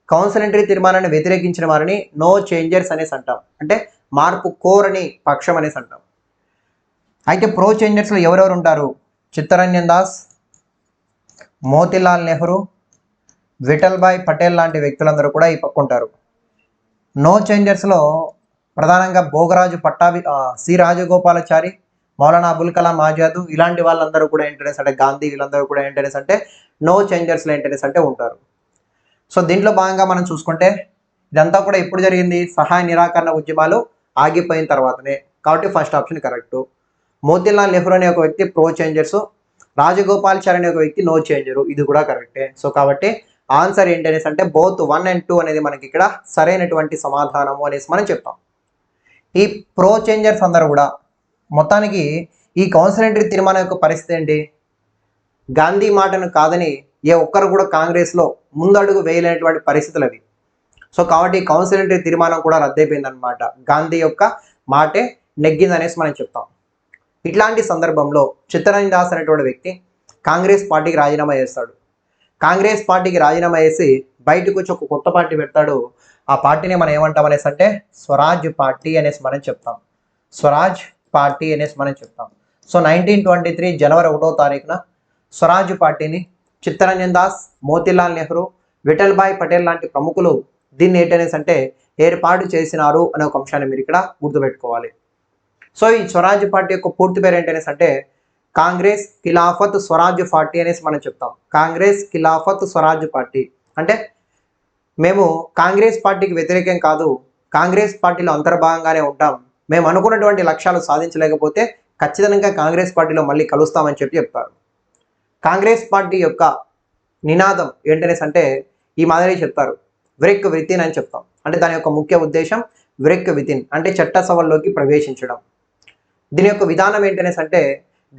కౌన్సిల్ ఎంట్రీ తీర్మానాన్ని వ్యతిరేకించిన వారిని నో చేంజర్స్ అనేసి అంటాం, అంటే మార్పు కోరని పక్షం అనేసి అంటాం. అయితే ప్రో చేంజర్స్లో ఎవరెవరు ఉంటారు? చిత్తరంజన్ దాస్, మోతీలాల్ నెహ్రూ, విఠల్భాయ్ పటేల్ లాంటి వ్యక్తులందరూ కూడా ఈ పక్క ఉంటారు. నో చేంజర్స్లో ప్రధానంగా భోగరాజు సి రాజగోపాలాచారి, మౌలానా అబుల్ కలాం ఆజాద్ ఇలాంటి వాళ్ళందరూ కూడా ఏంటనేసి అంటే గాంధీ వీళ్ళందరూ కూడా ఏంటనేసి అంటే నో చేంజర్స్లో ఏంటనేసి అంటే ఉంటారు. సో దీంట్లో భాగంగా మనం చూసుకుంటే ఇదంతా కూడా ఎప్పుడు జరిగింది? సహాయ నిరాకరణ ఉద్యమాలు ఆగిపోయిన తర్వాతనే, కాబట్టి first option correct. Motilal Nehru అనే ఒక వ్యక్తి ప్రో చేంజర్స్, రాజగోపాలాచారి అనే ఒక వ్యక్తి నో చేంజరు, ఇది కూడా కరెక్టే. సో కాబట్టి ఆన్సర్ ఏంటనేసి అంటే బోత్ 1 and 2 అనేది మనకి ఇక్కడ సరైనటువంటి సమాధానము అనేసి మనం చెప్తాం. ఈ ప్రో చేంజర్స్ అందరూ కూడా మొత్తానికి ఈ కౌన్సిల్ ఎంట్రీ తీర్మానం యొక్క పరిస్థితి ఏంటి? గాంధీ మాటను కాదని ఏ ఒక్కరు కూడా కాంగ్రెస్లో ముందడుగు వేయలేనటువంటి పరిస్థితులు అవి. సో కాబట్టి కౌన్సిల్ ఎంట్రీ తీర్మానం కూడా రద్దయిపోయింది అనమాట. గాంధీ యొక్క మాటే నెగ్గిందనేసి మనం చెప్తాం. ఇట్లాంటి సందర్భంలో చిత్తరంజన్ దాస్ అనేటువంటి వ్యక్తి కాంగ్రెస్ పార్టీకి రాజీనామా చేస్తాడు. కాంగ్రెస్ పార్టీకి రాజీనామా చేసి బయటకు వచ్చి ఒక కొత్త పార్టీ పెడతాడు. ఆ పార్టీని మనం ఏమంటాం అనేసి అంటే స్వరాజ్ పార్టీ అనేసి మనం చెప్తాం. స్వరాజ్ పార్టీ అనేసి మనం చెప్తాం. సో 1923 జనవరి 1వ తారీఖున స్వరాజ్ పార్టీని చిత్తరంజన్ దాస్, మోతీలాల్ నెహ్రూ, విఠల్భాయ్ పటేల్ లాంటి ప్రముఖులు దీన్ని ఏంటనేసి అంటే ఏర్పాటు చేసినారు అనే ఒక అంశాన్ని మీరు ఇక్కడ గుర్తుపెట్టుకోవాలి. సో ఈ స్వరాజ్ పార్టీ యొక్క పూర్తి పేరు ఏంటనేసి అంటే కాంగ్రెస్ ఖిలాఫత్ స్వరాజ్ పార్టీ అనేసి మనం చెప్తాం. కాంగ్రెస్ ఖిలాఫత్ స్వరాజ్ పార్టీ అంటే మేము కాంగ్రెస్ పార్టీకి వ్యతిరేకం కాదు, కాంగ్రెస్ పార్టీలో అంతర్భాగంగానే ఉంటాం, మేము అనుకున్నటువంటి లక్ష్యాలు సాధించలేకపోతే ఖచ్చితంగా కాంగ్రెస్ పార్టీలో మళ్ళీ కలుస్తామని చెప్పి చెప్తారు. కాంగ్రెస్ పార్టీ యొక్క నినాదం ఏంటనేసి అంటే ఈ మాదిరి చెప్తారు, వ్రిక్ వితిన్ అని చెప్తాం. అంటే దాని యొక్క ముఖ్య ఉద్దేశం వ్రిక్ వితిన్ అంటే చట్టసభల్లోకి ప్రవేశించడం. దీని యొక్క విధానం ఏంటనేసి అంటే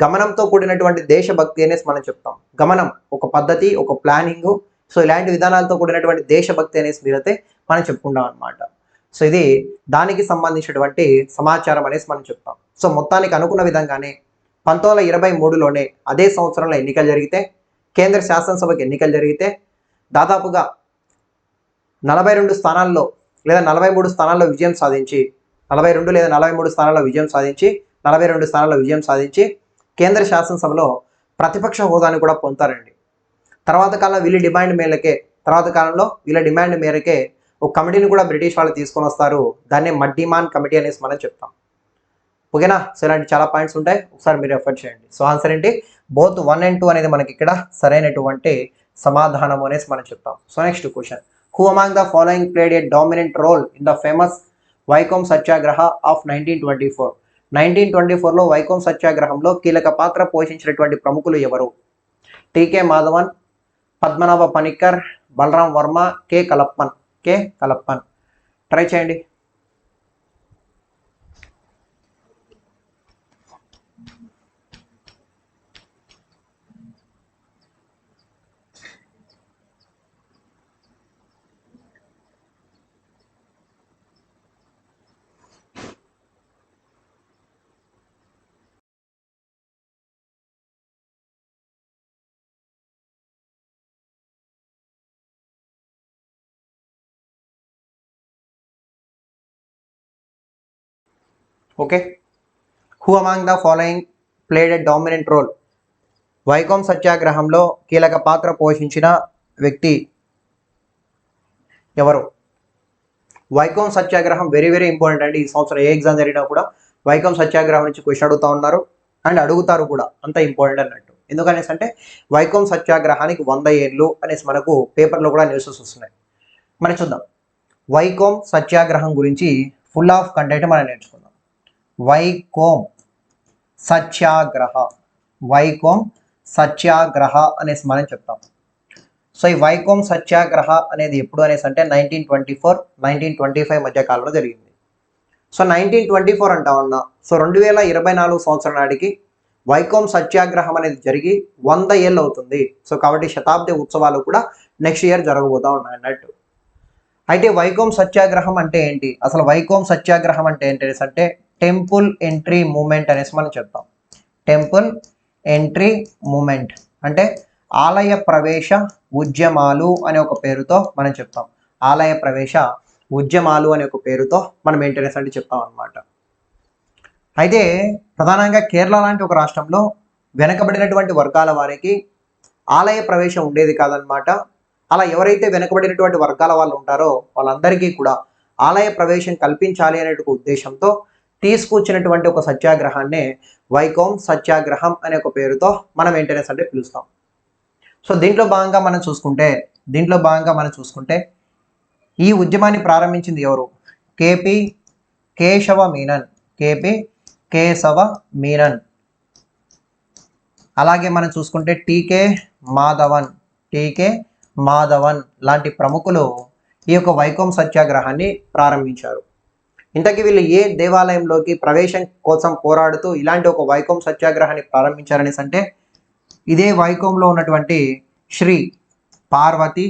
గమనంతో కూడినటువంటి దేశభక్తి అనేసి మనం చెప్తాం. గమనం ఒక పద్ధతి, ఒక ప్లానింగ్, సో ఇలాంటి విధానాలతో కూడినటువంటి దేశభక్తి అనేసి మీరైతే మనం చెప్పుకుంటాం అనమాట. సో ఇది దానికి సంబంధించినటువంటి సమాచారం అనేసి మనం చెప్తాం. సో మొత్తానికి అనుకున్న విధంగానే 1923లోనే అదే సంవత్సరంలో ఎన్నికలు జరిగితే, కేంద్ర శాసనసభకి ఎన్నికలు జరిగితే దాదాపుగా 42 స్థానాల్లో లేదా 43 స్థానాల్లో విజయం సాధించి 42 లేదా 43 స్థానాల్లో విజయం సాధించి 42 స్థానాల్లో విజయం సాధించి కేంద్ర శాసనసభలో ప్రతిపక్ష హోదాని కూడా పొందుతారండి. తర్వాత కాలంలో వీళ్ళ డిమాండ్ మేరకే ఒక కమిటీని కూడా బ్రిటిష్ వాళ్ళు తీసుకొని వస్తారు. దాన్ని మడ్డిమాన్ కమిటీ అనేసి మనం చెప్తాం. ఓకేనా? సో ఇలాంటి చాలా పాయింట్స్ ఉంటాయి, ఒకసారి మీరు రెఫర్ చేయండి. సో ఆన్సర్ ఏంటి? బోత్ 1 and 2 అనేది మనకి ఇక్కడ సరైనటువంటి సమాధానం అనేసి మనం చెప్తాం. So next question, who among the following played a dominant role in the famous Vaikom Satyagraha of 1924? 1924లో వైకోం సత్యాగ్రహంలో కీలక పాత్ర పోషించినటువంటి ప్రముఖులు ఎవరు? TK Madhavan, Padmanabha Panikkar, Balaram Varma, K Kelappan. Try చేయండి. Okay. Who among the following played a dominant role? వైకోం సత్యాగ్రహంలో కీలక పాత్ర పోషించిన వ్యక్తి ఎవరు? వైకోం సత్యాగ్రహం వెరీ వెరీ ఇంపార్టెంట్ అండి. ఈ సంవత్సరం ఏ ఎగ్జామ్ జరిగినా కూడా వైకోం సత్యాగ్రహం నుంచి క్వశ్చన్ అడుగుతూ ఉన్నారు అండ్ అడుగుతారు కూడా, అంత ఇంపార్టెంట్ అన్నట్టు. ఎందుకనేసి అంటే వైకోం సత్యాగ్రహానికి 100 ఏళ్ళు అనేసి మనకు పేపర్లో కూడా న్యూసెస్ వస్తున్నాయి. మనం చూద్దాం వైకోం సత్యాగ్రహం గురించి ఫుల్ ఆఫ్ కంటెంట్ మనం నేర్చుకుందాం. వైకోం సత్యాగ్రహ, వైకోం సత్యాగ్రహ అనేసి మనం చెప్తాం. సో ఈ వైకోం సత్యాగ్రహ అనేది ఎప్పుడు అనేసి అంటే 1924, 1925 మధ్య కాలంలో జరిగింది. సో 1924 అంటా ఉన్నా. సో 2024 సంవత్సరం నాటికి వైకోం సత్యాగ్రహం అనేది జరిగి 100 ఏళ్ళు అవుతుంది. సో కాబట్టి శతాబ్ది ఉత్సవాలు కూడా నెక్స్ట్ ఇయర్ జరగబోతా ఉన్నాయి అన్నట్టు. అయితే వైకోం సత్యాగ్రహం అంటే ఏంటి, అసలు వైకోం సత్యాగ్రహం అంటే ఏంటి అనేసి అంటే టెంపుల్ ఎంట్రీ మూమెంట్ అనేసి మనం చెప్తాం. టెంపుల్ ఎంట్రీ మూమెంట్ అంటే ఆలయ ప్రవేశ ఉద్యమాలు అనే ఒక పేరుతో మనం చెప్తాం. ఆలయ ప్రవేశ ఉద్యమాలు అనే ఒక పేరుతో మనం ఏంటనేసి అంటే చెప్తాం అనమాట. అయితే ప్రధానంగా కేరళ లాంటి ఒక రాష్ట్రంలో వెనకబడినటువంటి వర్గాల వారికి ఆలయ ప్రవేశం ఉండేది కాదనమాట. అలా ఎవరైతే వెనకబడినటువంటి వర్గాల వాళ్ళు ఉంటారో వాళ్ళందరికీ కూడా ఆలయ ప్రవేశం కల్పించాలి అనే ఉద్దేశంతో తీసుకొచ్చినటువంటి ఒక సత్యాగ్రహాన్నే వైకోం సత్యాగ్రహం అనే ఒక పేరుతో మనం ఏంటనేసి అంటే పిలుస్తాం. సో దీంట్లో భాగంగా మనం చూసుకుంటే ఈ ఉద్యమాన్ని ప్రారంభించింది ఎవరు? కేపీ కేశవ మీనన్. కేపీ కేశవ మీనన్. అలాగే మనం చూసుకుంటే టీకే మాధవన్ లాంటి ప్రముఖులు ఈ యొక్క వైకోం సత్యాగ్రహాన్ని ప్రారంభించారు. ఇంతకీ వీళ్ళు ఏ దేవాలయంలోకి ప్రవేశం కోసం పోరాడుతూ ఇలాంటి ఒక వైకోం సత్యాగ్రహాన్ని ప్రారంభించారనేసి అంటే ఇదే వైకోంలో ఉన్నటువంటి శ్రీ పార్వతి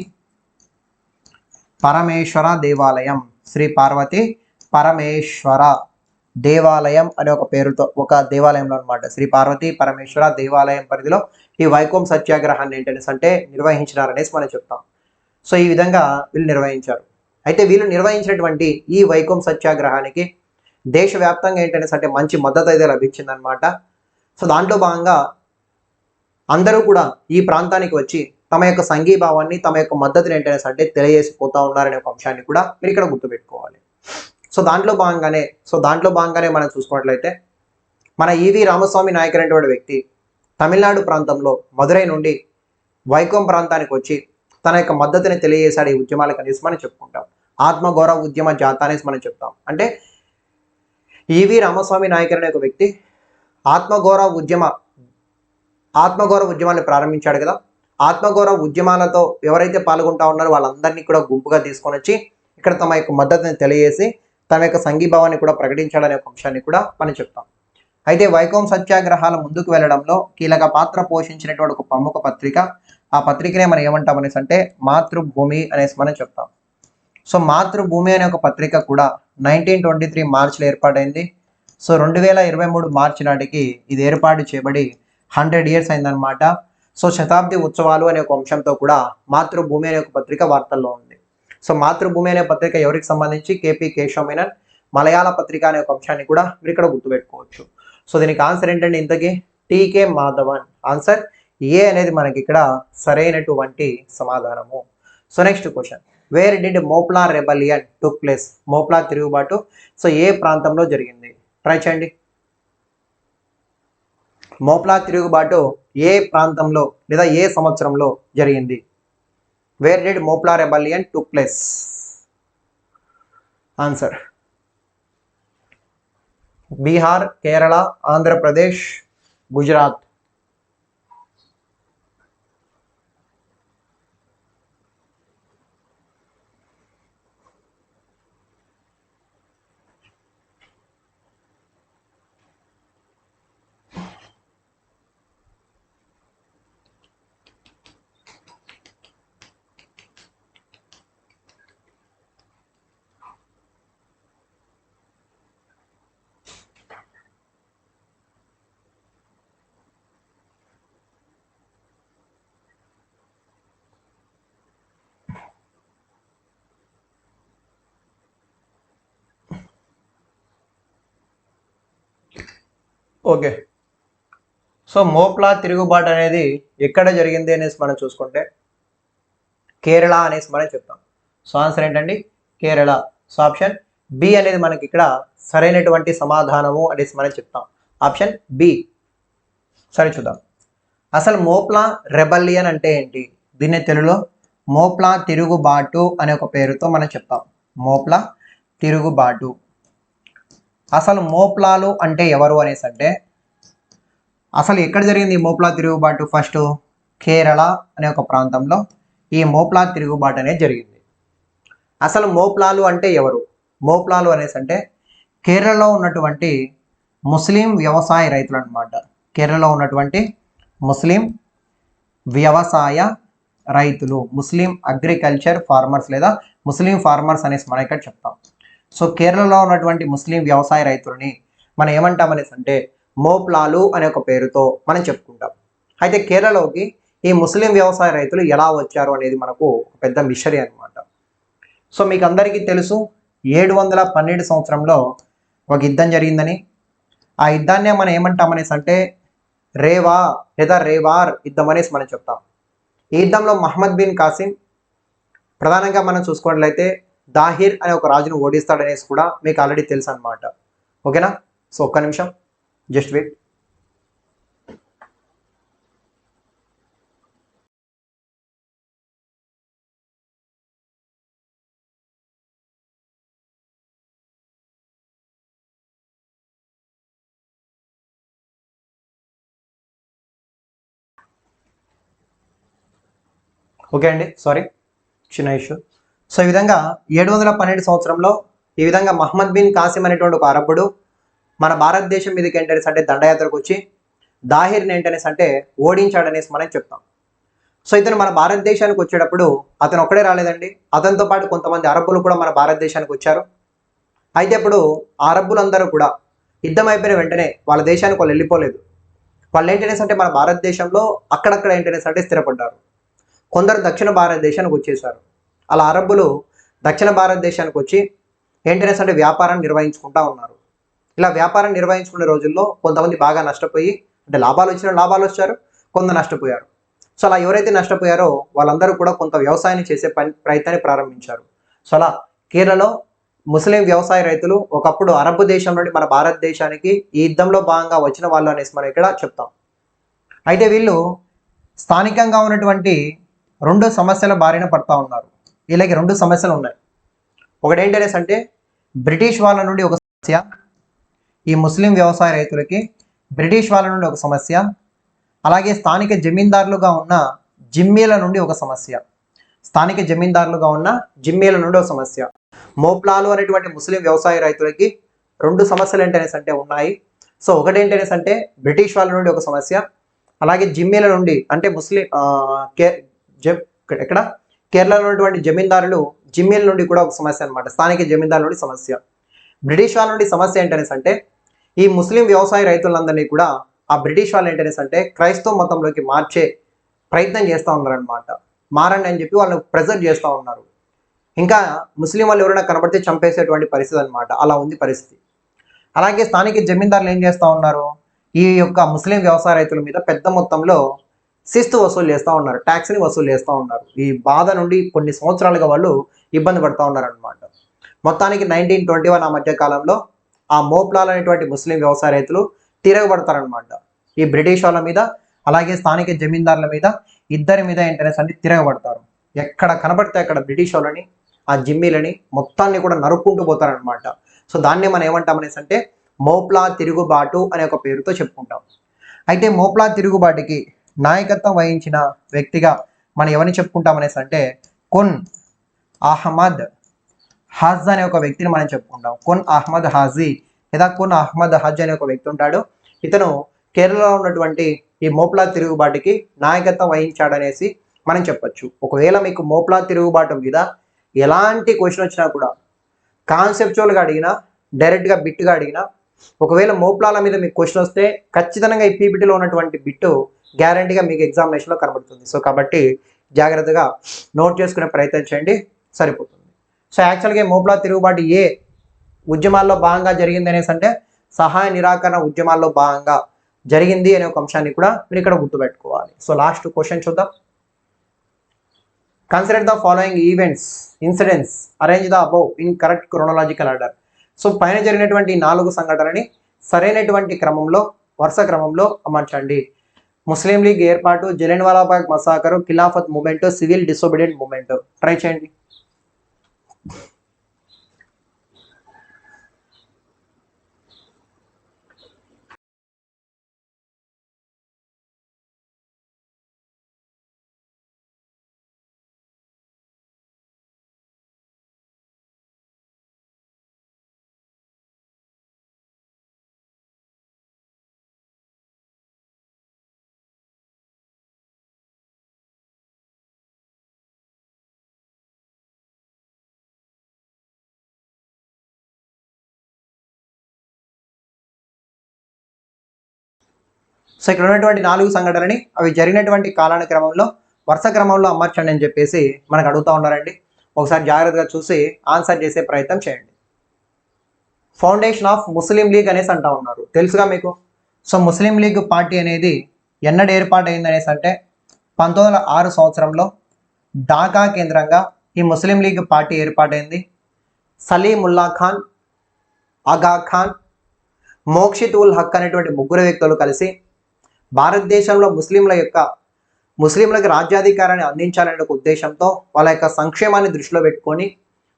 పరమేశ్వర దేవాలయం, శ్రీ పార్వతి పరమేశ్వర దేవాలయం అనే ఒక పేరుతో ఒక దేవాలయంలో అనమాట. శ్రీ పార్వతి పరమేశ్వర దేవాలయం పరిధిలో ఈ వైకోం సత్యాగ్రహాన్ని ఏంటనేసి అంటే నిర్వహించినారనేసి మనం చెప్తాం. సో ఈ విధంగా వీళ్ళు నిర్వహించారు. అయితే వీళ్ళు నిర్వహించినటువంటి ఈ వైకోం సత్యాగ్రహానికి దేశవ్యాప్తంగా ఏంటనేసి అంటే మంచి మద్దతు అయితే లభించిందనమాట. సో దాంట్లో భాగంగా అందరూ కూడా ఈ ప్రాంతానికి వచ్చి తమ యొక్క సంఘీభావాన్ని తమ యొక్క మద్దతుని ఏంటనేసి అంటే తెలియజేసిపోతా ఉన్నారనే ఒక అంశాన్ని కూడా మీరు ఇక్కడ గుర్తుపెట్టుకోవాలి. సో దాంట్లో భాగంగానే మనం చూసుకున్నట్లయితే మన ఈవి రామస్వామి నాయక్ అనేటువంటి వ్యక్తి తమిళనాడు ప్రాంతంలో మదురై నుండి వైకోం ప్రాంతానికి వచ్చి తన యొక్క మద్దతుని తెలియజేశాడు ఈ ఉద్యమాలకు అనేసి మనం చెప్పుకుంటాం. ఆత్మగౌరవ ఉద్యమ జాత అనేసి మనం చెప్తాం. అంటే ఈవి రామస్వామి నాయక్ అనే ఒక వ్యక్తి ఆత్మగౌరవ ఉద్యమాన్ని ప్రారంభించాడు కదా. ఆత్మగౌరవ ఉద్యమాలతో ఎవరైతే పాల్గొంటా ఉన్నారో వాళ్ళందరినీ కూడా గుంపుగా తీసుకొని వచ్చి ఇక్కడ తమ యొక్క మద్దతుని తెలియజేసి తమ యొక్క సంఘీభావాన్ని కూడా ప్రకటించాలనే ఒక అంశాన్ని కూడా మనం చెప్తాం. అయితే వైకోం సత్యాగ్రహాల ముందుకు వెళ్ళడంలో కీలక పాత్ర పోషించినటువంటి ఒక ప్రముఖ పత్రిక, ఆ పత్రికనే మనం ఏమంటాం అనేసి అంటే మాతృభూమి అనేసి మనం చెప్తాం. సో మాతృభూమి అనే ఒక పత్రిక కూడా 1923 మార్చిలో ఏర్పాటైంది. సో 2023 మార్చి నాటికి ఇది ఏర్పాటు చేయబడి 100 ఇయర్స్ అయిందనమాట. సో శతాబ్ది ఉత్సవాలు అనే ఒక అంశంతో కూడా మాతృభూమి అనే ఒక పత్రిక వార్తల్లో ఉంది. సో మాతృభూమి అనే పత్రిక ఎవరికి సంబంధించి? కేపీ కేశవ మీనన్. మలయాళ పత్రిక అనే ఒక అంశాన్ని కూడా మీరు ఇక్కడ గుర్తుపెట్టుకోవచ్చు. సో దీనికి ఆన్సర్ ఏంటంటే ఇంతకీ టీకే మాధవన్. ఆన్సర్ ఏ అనేది మనకి ఇక్కడ సరైనటువంటి సమాధానము. So next question, where did Moplah rebellion took place? Moplah తిరుగుబాటు సో ఏ ప్రాంతంలో జరిగింది? ట్రై చేయండి. మోప్లా తిరుగుబాటు ఏ ప్రాంతంలో లేదా ఏ సంవత్సరంలో జరిగింది? Where did Moplah rebellion took place? Answer Bihar, Kerala, Andhra Pradesh, Gujarat. Okay. So Moplah తిరుగుబాటు అనేది ఎక్కడ జరిగింది అనేసి మనం చూసుకుంటే కేరళ అనేసి మనం చెప్తాం. సో ఆన్సర్ ఏంటండి? కేరళ. సో ఆప్షన్ బి అనేది మనకి ఇక్కడ సరైనటువంటి సమాధానము అనేసి మనం చెప్తాం. Option B. సరే చూద్దాం. అసలు మోప్లా రెబల్లియన్ అంటే ఏంటి? దీన్ని తెలుగులో మోప్లా తిరుగుబాటు అనే ఒక పేరుతో మనం చెప్తాం. మోప్లా తిరుగుబాటు. అసలు మోప్లాలు అంటే ఎవరు అనేసి అంటే అసలు ఎక్కడ జరిగింది ఈ మోప్లా తిరుగుబాటు? ఫస్ట్ కేరళ అనే ఒక ప్రాంతంలో ఈ మోప్లా తిరుగుబాటు అనేది జరిగింది. అసలు మోప్లాలు అంటే ఎవరు? మోప్లాలు అనేసి అంటే కేరళలో ఉన్నటువంటి ముస్లిం వ్యవసాయ రైతులు అన్నమాట. కేరళలో ఉన్నటువంటి ముస్లిం వ్యవసాయ రైతులు, ముస్లిం అగ్రికల్చర్ ఫార్మర్స్ లేదా ముస్లిం ఫార్మర్స్ అనేసి మనం ఇక్కడ చెప్తాం. సో కేరళలో ఉన్నటువంటి ముస్లిం వ్యవసాయ రైతులని మనం ఏమంటాం అనేసి అంటే మోప్లాలు అనే ఒక పేరుతో మనం చెప్పుకుంటాం. అయితే కేరళలోకి ఈ ముస్లిం వ్యవసాయ రైతులు ఎలా వచ్చారు అనేది మనకు పెద్ద మిషరీ అనమాట. సో మీకు అందరికీ తెలుసు 712 సంవత్సరంలో ఒక యుద్ధం జరిగిందని. ఆ యుద్ధాన్నే మనం ఏమంటాం అనేసి అంటే రేవా లేదా రేవార్ యుద్ధం అనేసి మనం చెప్తాం. ఈ యుద్ధంలో మహమ్మద్ బిన్ కాసిం ప్రధానంగా మనం చూసుకున్నట్లయితే దాహిర్ అనే ఒక రాజును ఓడిస్తాడనేసి కూడా మీకు ఆల్రెడీ తెలుసు అనమాట. ఓకేనా? సో ఒక్క నిమిషం, జస్ట్ వెయిట్. ఓకే అండి, సారీ, చిన్న ఇష్యూ. సో ఈ విధంగా 712 సంవత్సరంలో ఈ విధంగా మహమ్మద్ బిన్ కాసిం అనేటువంటి ఒక అరబ్బుడు మన భారతదేశం మీదకి ఏంటనేసి అంటే దండయాత్రకు వచ్చి దాహిర్ని ఏంటనేసి అంటే ఓడించాడనేసి మనం చెప్తాం. సో ఇతను మన భారతదేశానికి వచ్చేటప్పుడు అతను ఒక్కడే రాలేదండి, అతనితో పాటు కొంతమంది అరబ్బులు కూడా మన భారతదేశానికి వచ్చారు. అయితే ఇప్పుడు ఆ అరబ్బులందరూ కూడా యుద్ధం అయిపోయిన వెంటనే వాళ్ళ దేశానికి వాళ్ళు వెళ్ళిపోలేదు. వాళ్ళు ఏంటనేసి అంటే మన భారతదేశంలో అక్కడక్కడ ఏంటనేసి అంటే స్థిరపడ్డారు. కొందరు దక్షిణ భారతదేశానికి వచ్చేసారు. అలా అరబ్బులు దక్షిణ భారతదేశానికి వచ్చి ఏంటనేసి అంటే వ్యాపారం నిర్వహించుకుంటా ఉన్నారు. ఇలా వ్యాపారం నిర్వహించుకునే రోజుల్లో కొంతమంది బాగా నష్టపోయి, అంటే లాభాలు వచ్చిన లాభాలు వచ్చారు, కొందరు నష్టపోయారు. సో అలా ఎవరైతే నష్టపోయారో వాళ్ళందరూ కూడా కొంత వ్యవసాయాన్ని చేసే ప్రయత్నాన్ని ప్రారంభించారు. సో అలా కేరళలో ముస్లిం వ్యవసాయ రైతులు ఒకప్పుడు అరబ్ దేశం నుండి మన భారతదేశానికి ఈ యుద్ధంలో భాగంగా వచ్చిన వాళ్ళు అనేసి మనం ఇక్కడ చెప్తాం. అయితే వీళ్ళు స్థానికంగా ఉన్నటువంటి 2 సమస్యల బారిన పడతా ఉన్నారు. వీళ్ళకి 2 సమస్యలు ఉన్నాయి. ఒకటి ఏంటనేసి అంటే బ్రిటిష్ వాళ్ళ నుండి ఒక సమస్య, ఈ ముస్లిం వ్యవసాయ రైతులకి బ్రిటిష్ వాళ్ళ నుండి ఒక సమస్య, అలాగే స్థానిక జమీందారులుగా ఉన్న జిమ్మీల నుండి ఒక సమస్య. స్థానిక జమీందారులుగా ఉన్న జిమ్మీల నుండి ఒక సమస్య. మోప్లాలు అనేటువంటి ముస్లిం వ్యవసాయ రైతులకి 2 సమస్యలు ఏంటనేసి అంటే ఉన్నాయి. సో ఒకటి ఏంటనేసి అంటే బ్రిటిష్ వాళ్ళ నుండి ఒక సమస్య, అలాగే జిమ్మీల నుండి అంటే ముస్లిం ఎక్కడ కేరళలో ఉన్నటువంటి జమీందారులు జిమ్మీల నుండి కూడా ఒక సమస్య అనమాట. స్థానిక జమీందారుల నుండి సమస్య. బ్రిటిష్ వాళ్ళ నుండి సమస్య ఏంటనేసి అంటే ఈ ముస్లిం వ్యవసాయ రైతులందరినీ కూడా ఆ బ్రిటిష్ వాళ్ళు ఏంటనేసి అంటే క్రైస్తవ మతంలోకి మార్చే ప్రయత్నం చేస్తూ ఉన్నారనమాట. మారండి అని చెప్పి వాళ్ళని ప్రెజర్ చేస్తూ ఉన్నారు. ఇంకా ముస్లిం వాళ్ళు ఎవరైనా కనబడితే చంపేసేటువంటి పరిస్థితి అనమాట. అలా ఉంది పరిస్థితి. అలాగే స్థానిక జమీందారులు ఏం చేస్తూ ఉన్నారు, ఈ యొక్క ముస్లిం వ్యవసాయ రైతుల మీద పెద్ద మొత్తంలో శిస్తు వసూలు చేస్తూ ఉన్నారు, ట్యాక్స్ని వసూలు చేస్తూ ఉన్నారు. ఈ బాధ నుండి కొన్ని సంవత్సరాలుగా వాళ్ళు ఇబ్బంది పడుతూ ఉన్నారనమాట. మొత్తానికి 1921 ఆ మధ్య కాలంలో ఆ మోప్లాల్ అనేటువంటి ముస్లిం వ్యవసాయ రైతులు తిరగబడతారనమాట. ఈ బ్రిటిష్ వాళ్ళ మీద అలాగే స్థానిక జమీందారుల మీద, ఇద్దరి మీద ఏంటనేసి అంటే తిరగబడతారు. ఎక్కడ కనబడితే అక్కడ బ్రిటిష్ వాళ్ళని, ఆ జిమ్మీలని మొత్తాన్ని కూడా నరుక్కుంటూ పోతారనమాట. సో దాన్ని మనం ఏమంటామనేసి అంటే మోప్లా తిరుగుబాటు అనే ఒక పేరుతో చెప్పుకుంటాం. అయితే మోప్లా తిరుగుబాటుకి నాయకత్వం వహించిన వ్యక్తిగా మనం ఎవరిని చెప్పుకుంటామనేసి అంటే కొన్ అహ్మద్ హాజ్ అనే ఒక వ్యక్తిని మనం చెప్పుకుంటాం. కొన్ అహ్మద్ హాజీ లేదా కొన్ అహ్మద్ హజ్ అనే ఒక వ్యక్తి ఉంటాడు. ఇతను కేరళలో ఉన్నటువంటి ఈ మోప్లా తిరుగుబాటుకి నాయకత్వం వహించాడనేసి మనం చెప్పొచ్చు. ఒకవేళ మీకు మోప్లా తిరుగుబాటు మీద ఎలాంటి క్వశ్చన్ వచ్చినా కూడా కాన్సెప్చువల్గా అడిగినా, డైరెక్ట్గా బిట్గా అడిగినా, ఒకవేళ మోప్లాల మీద మీకు క్వశ్చన్ వస్తే ఖచ్చితంగా ఈ పీపీటీలో ఉన్నటువంటి బిట్టు గ్యారంటీగా మీకు ఎగ్జామినేషన్లో కనబడుతుంది. సో కాబట్టి జాగ్రత్తగా నోట్ చేసుకునే ప్రయత్నం చేయండి, సరిపోతుంది. సో యాక్చువల్గా మోప్లా తిరుగుబాటు ఏ ఉద్యమాల్లో భాగంగా జరిగింది అనేసి అంటే సహాయ నిరాకరణ ఉద్యమాల్లో భాగంగా జరిగింది అనే ఒక అంశాన్ని కూడా మీరు ఇక్కడ గుర్తుపెట్టుకోవాలి. సో లాస్ట్ క్వశ్చన్ చూద్దాం. Consider the following events incidents arrange the above in correct chronological order. So పైన జరిగినటువంటి 4 సంఘటనలని సరైనటువంటి క్రమంలో వరుస క్రమంలో అమర్చండి. ముస్లిం లీగ్ ఏర్పాటు, Jallianwala Bagh massacre, Khilafat movement, civil disobedient movement. Try చేయండి. సో ఇక్కడ ఉన్నటువంటి 4 సంఘటనలని అవి జరిగినటువంటి కాలాల క్రమంలో వరుస క్రమంలో అమర్చండి అని చెప్పేసి మనకు అడుగుతూ ఉన్నారండి. ఒకసారి జాగ్రత్తగా చూసి ఆన్సర్ చేసే ప్రయత్నం చేయండి. ఫౌండేషన్ ఆఫ్ ముస్లిం లీగ్ అనేసి అంటా ఉన్నారు, తెలుసుగా మీకు. సో ముస్లిం లీగ్ పార్టీ అనేది ఎన్నడు ఏర్పాటైంది అనేసి అంటే 1906 సంవత్సరంలో ఢాకా కేంద్రంగా ఈ ముస్లిం లీగ్ పార్టీ ఏర్పాటైంది. సలీముల్లా ఖాన్, ఆగా ఖాన్, మోక్షిత్ ఉల్ హక్ అనేటువంటి 3 వ్యక్తులు కలిసి భారతదేశంలో ముస్లింలకు రాజ్యాధికారాన్ని అందించాలనే ఒక ఉద్దేశంతో వాళ్ళ యొక్క సంక్షేమాన్ని దృష్టిలో పెట్టుకొని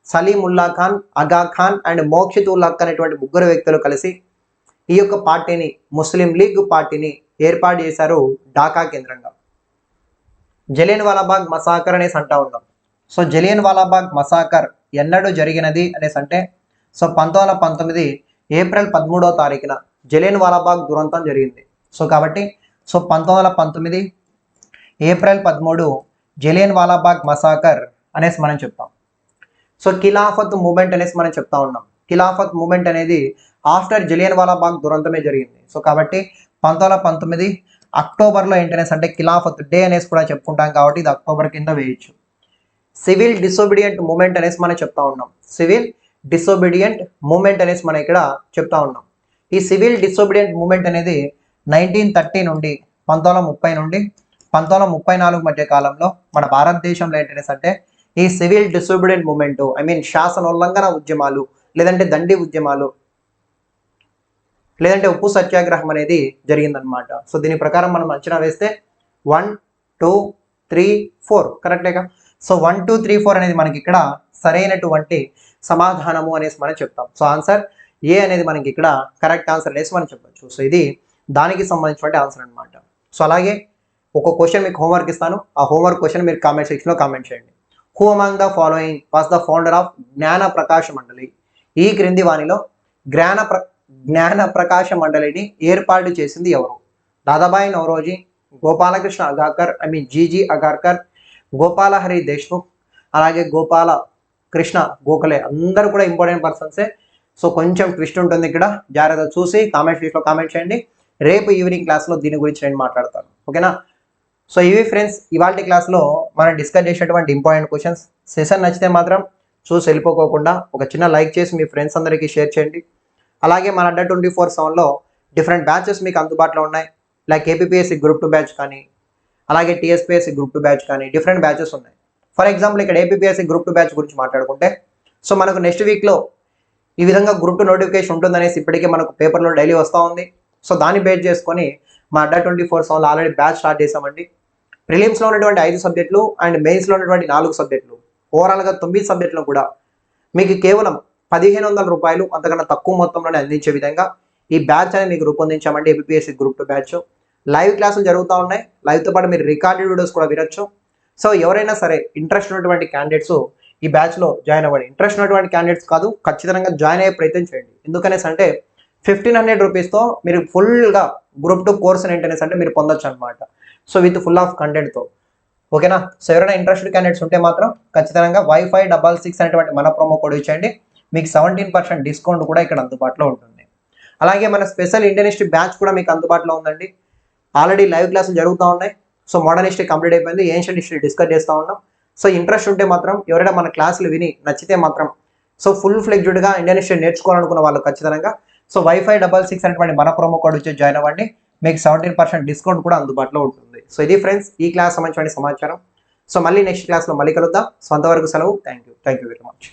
సలీముల్లా ఖాన్, ఆగా ఖాన్ అండ్ మోక్షిత్ ఉల్ హక్ అనేటువంటి 3 వ్యక్తులు కలిసి ఈ యొక్క పార్టీని ముస్లిం లీగ్ పార్టీని ఏర్పాటు చేశారు ఢాకా కేంద్రంగా. జలియన్వాలా బాగ్ మసాకర్ అనేసి అంటా ఉన్నాం. సో జలియన్వాలా బాగ్ మసాకర్ ఎన్నడూ జరిగినది అనేసి అంటే సో 1919 ఏప్రిల్ 13వ తారీఖున జలియన్వాలా బాగ్ దురంతం జరిగింది. సో కాబట్టి 1919 ఏప్రిల్ 13 జలియన్వాలా బాగ్ మసాకర్ అనేసి మనం చెప్తాం. సో ఖిలాఫత్ మూమెంట్ అనేసి మనం చెప్తా ఉన్నాం. ఖిలాఫత్ మూమెంట్ అనేది ఆఫ్టర్ జలియన్వాలా బాగ్ దురంతమే జరిగింది. సో కాబట్టి 1919 అక్టోబర్లో ఏంటనేసి అంటే ఖిలాఫత్ డే అనేసి కూడా చెప్పుకుంటాం కాబట్టి ఇది అక్టోబర్ కింద వేయచ్చు. సివిల్ డిసోబీడియంట్ మూమెంట్ అనేసి మనం చెప్తా ఉన్నాం. సివిల్ డిసోబీడియంట్ మూమెంట్ అనేసి మనం ఇక్కడ చెప్తా ఉన్నాం. ఈ సివిల్ డిసోబీడియంట్ మూమెంట్ అనేది 1930 నుండి 1930 నుండి 1934 మధ్య కాలంలో మన భారతదేశంలో ఏంటనేసి అంటే ఈ సివిల్ డిసోబీడియంట్ మూమెంట్ శాసనోల్లంఘన ఉద్యమాలు లేదంటే దండి ఉద్యమాలు లేదంటే ఉప్పు సత్యాగ్రహం అనేది జరిగిందనమాట. సో దీని ప్రకారం మనం అంచనా వేస్తే 1, 2, 3, 4 కరెక్టేగా. సో 1, 2, 3, 4 అనేది మనకి ఇక్కడ సరైనటువంటి సమాధానము అనేసి మనం చెప్తాం. సో ఆన్సర్ ఏ అనేది మనకి ఇక్కడ కరెక్ట్ ఆన్సర్ అనేసి మనం చెప్పచ్చు. సో ఇది దానికి సంబంధించిన ఆన్సర్ అనమాట. సో అలాగే ఒక క్వశ్చన్ మీకు హోంవర్క్ ఇస్తాను. ఆ హోంవర్క్ క్వశ్చన్ మీరు కామెంట్ సెక్షన్లో కామెంట్ చేయండి. Who among the following was the founder of జ్ఞాన ప్రకాశ మండలి? ఈ క్రింది వానిలో జ్ఞాన ప్రకాశ మండలిని ఏర్పాటు చేసింది ఎవరు? దాదాబాయి నౌరోజీ, గోపాలకృష్ణ అగార్కర్ జీజీ అగార్కర్, గోపాలహరి దేశ్ముఖ్, అలాగే గోపాల కృష్ణ గోఖలే. అందరూ కూడా ఇంపార్టెంట్ పర్సన్సే. సో కొంచెం ట్విస్ట్ ఉంటుంది ఇక్కడ, జాగ్రత్త చూసి కామెంట్ సెక్షన్లో కామెంట్ చేయండి. రేపు ఈవినింగ్ క్లాస్లో దీని గురించి నేను మాట్లాడతాను, ఓకేనా? సో ఇవి ఫ్రెండ్స్ ఇవాళ క్లాస్లో మనం డిస్కస్ చేసేటువంటి ఇంపార్టెంట్ క్వశ్చన్స్. సెషన్ నచ్చితే మాత్రం చూసి వెళ్ళిపోకోకుండా ఒక చిన్న లైక్ చేసి మీ ఫ్రెండ్స్ అందరికీ షేర్ చేయండి. అలాగే మన అడ్డా 24/7లో డిఫరెంట్ బ్యాచెస్ మీకు అందుబాటులో ఉన్నాయి. లైక్ ఏపీఎస్సీ గ్రూప్ 2 బ్యాచ్ కానీ, అలాగే టీఎస్పీఎస్సీ గ్రూప్ 2 బ్యాచ్ కానీ డిఫరెంట్ బ్యాచెస్ ఉన్నాయి. ఫర్ ఎగ్జాంపుల్ ఇక్కడ ఏపీఎస్సీ గ్రూప్ 2 బ్యాచ్ గురించి మాట్లాడుకుంటే సో మనకు నెక్స్ట్ వీక్లో ఈ విధంగా గ్రూప్ 2 నోటిఫికేషన్ ఉంటుందనేసి ఇప్పటికే మనకు పేపర్లో డైలీ వస్తూ ఉంది. సో దాన్ని బేస్ చేసుకొని మా అడ్డా 24/7లో ఆల్రెడీ బ్యాచ్ స్టార్ట్ చేసామండి. ప్రిలిమ్స్లో ఉన్నటువంటి 5 సబ్జెక్టులు అండ్ మెయిన్స్లో ఉన్నటువంటి 4 సబ్జెక్టులు, ఓవరాల్గా 9 సబ్జెక్టులు కూడా మీకు కేవలం 1500 రూపాయలు అంతకన్నా తక్కువ మొత్తంలోనే అందించే విధంగా ఈ బ్యాచ్ అనేది మీకు రూపొందించామండి. ఏపీఎస్సీ గ్రూప్ 2 బ్యాచ్ లైవ్ క్లాసులు జరుగుతూ ఉన్నాయి. లైవ్తో పాటు మీరు రికార్డెడ్ వీడియోస్ కూడా వినొచ్చు. సో ఎవరైనా సరే ఇంట్రెస్ట్ ఉన్నటువంటి క్యాండిడేట్స్ ఈ బ్యాచ్లో జాయిన్ అవ్వండి. ఇంట్రెస్ట్ ఉన్నటువంటి క్యాండిడేట్స్ కాదు, ఖచ్చితంగా జాయిన్ అయ్యే ప్రయత్నం చేయండి. ఎందుకనేసి అంటే 1500 రూపీస్తో మీరు ఫుల్గా గ్రూప్ 2 కోర్స్ ఏంటనేసి అంటే మీరు పొందొచ్చు అనమాట. సో విత్ ఫుల్ ఆఫ్ కంటెంట్తో, ఓకేనా? సో ఎవరైనా ఇంట్రెస్టెడ్ క్యాండిడేట్స్ ఉంటే మాత్రం ఖచ్చితంగా వైఫై 66 అనేటువంటి మన ప్రోమో కోడ్ ఇచ్చేయండి. మీకు 17% డిస్కౌంట్ కూడా ఇక్కడ అందుబాటులో ఉంటుంది. అలాగే మన స్పెషల్ ఇండియన్ హిస్టరీ బ్యాచ్ కూడా మీకు అందుబాటులో ఉందండి. ఆల్రెడీ లైవ్ క్లాసులు జరుగుతూ ఉన్నాయి. సో మోడర్న్ హిస్టరీ కంప్లీట్ అయిపోయింది, ఏన్షియంట్ హిస్టరీ డిస్కస్ చేస్తూ ఉన్నాం. సో ఇంట్రెస్ట్ ఉంటే మాత్రం ఎవరైనా మన క్లాసులు విని నచ్చితే మాత్రం సో ఫుల్ ఫ్లెడ్జ్డ్గా ఇండియన్ హిస్టరీ నేర్చుకోవాలనుకున్న వాళ్ళు ఖచ్చితంగా సో వైఫై 66 అనేటువంటి మన ప్రోమో కోడ్ వచ్చి జాయిన్ అవ్వండి, మీకు 17% డిస్కౌంట్ కూడా అందుబాటులో ఉంటుంది. సో ఇది ఫ్రెండ్స్ ఈ క్లాస్ సంబంధించిన సమాచారం. సో మళ్ళీ నెక్స్ట్ క్లాస్లో మళ్ళీ కలుద్దాం. సో అంతవరకు సెలవు. Thank you very much.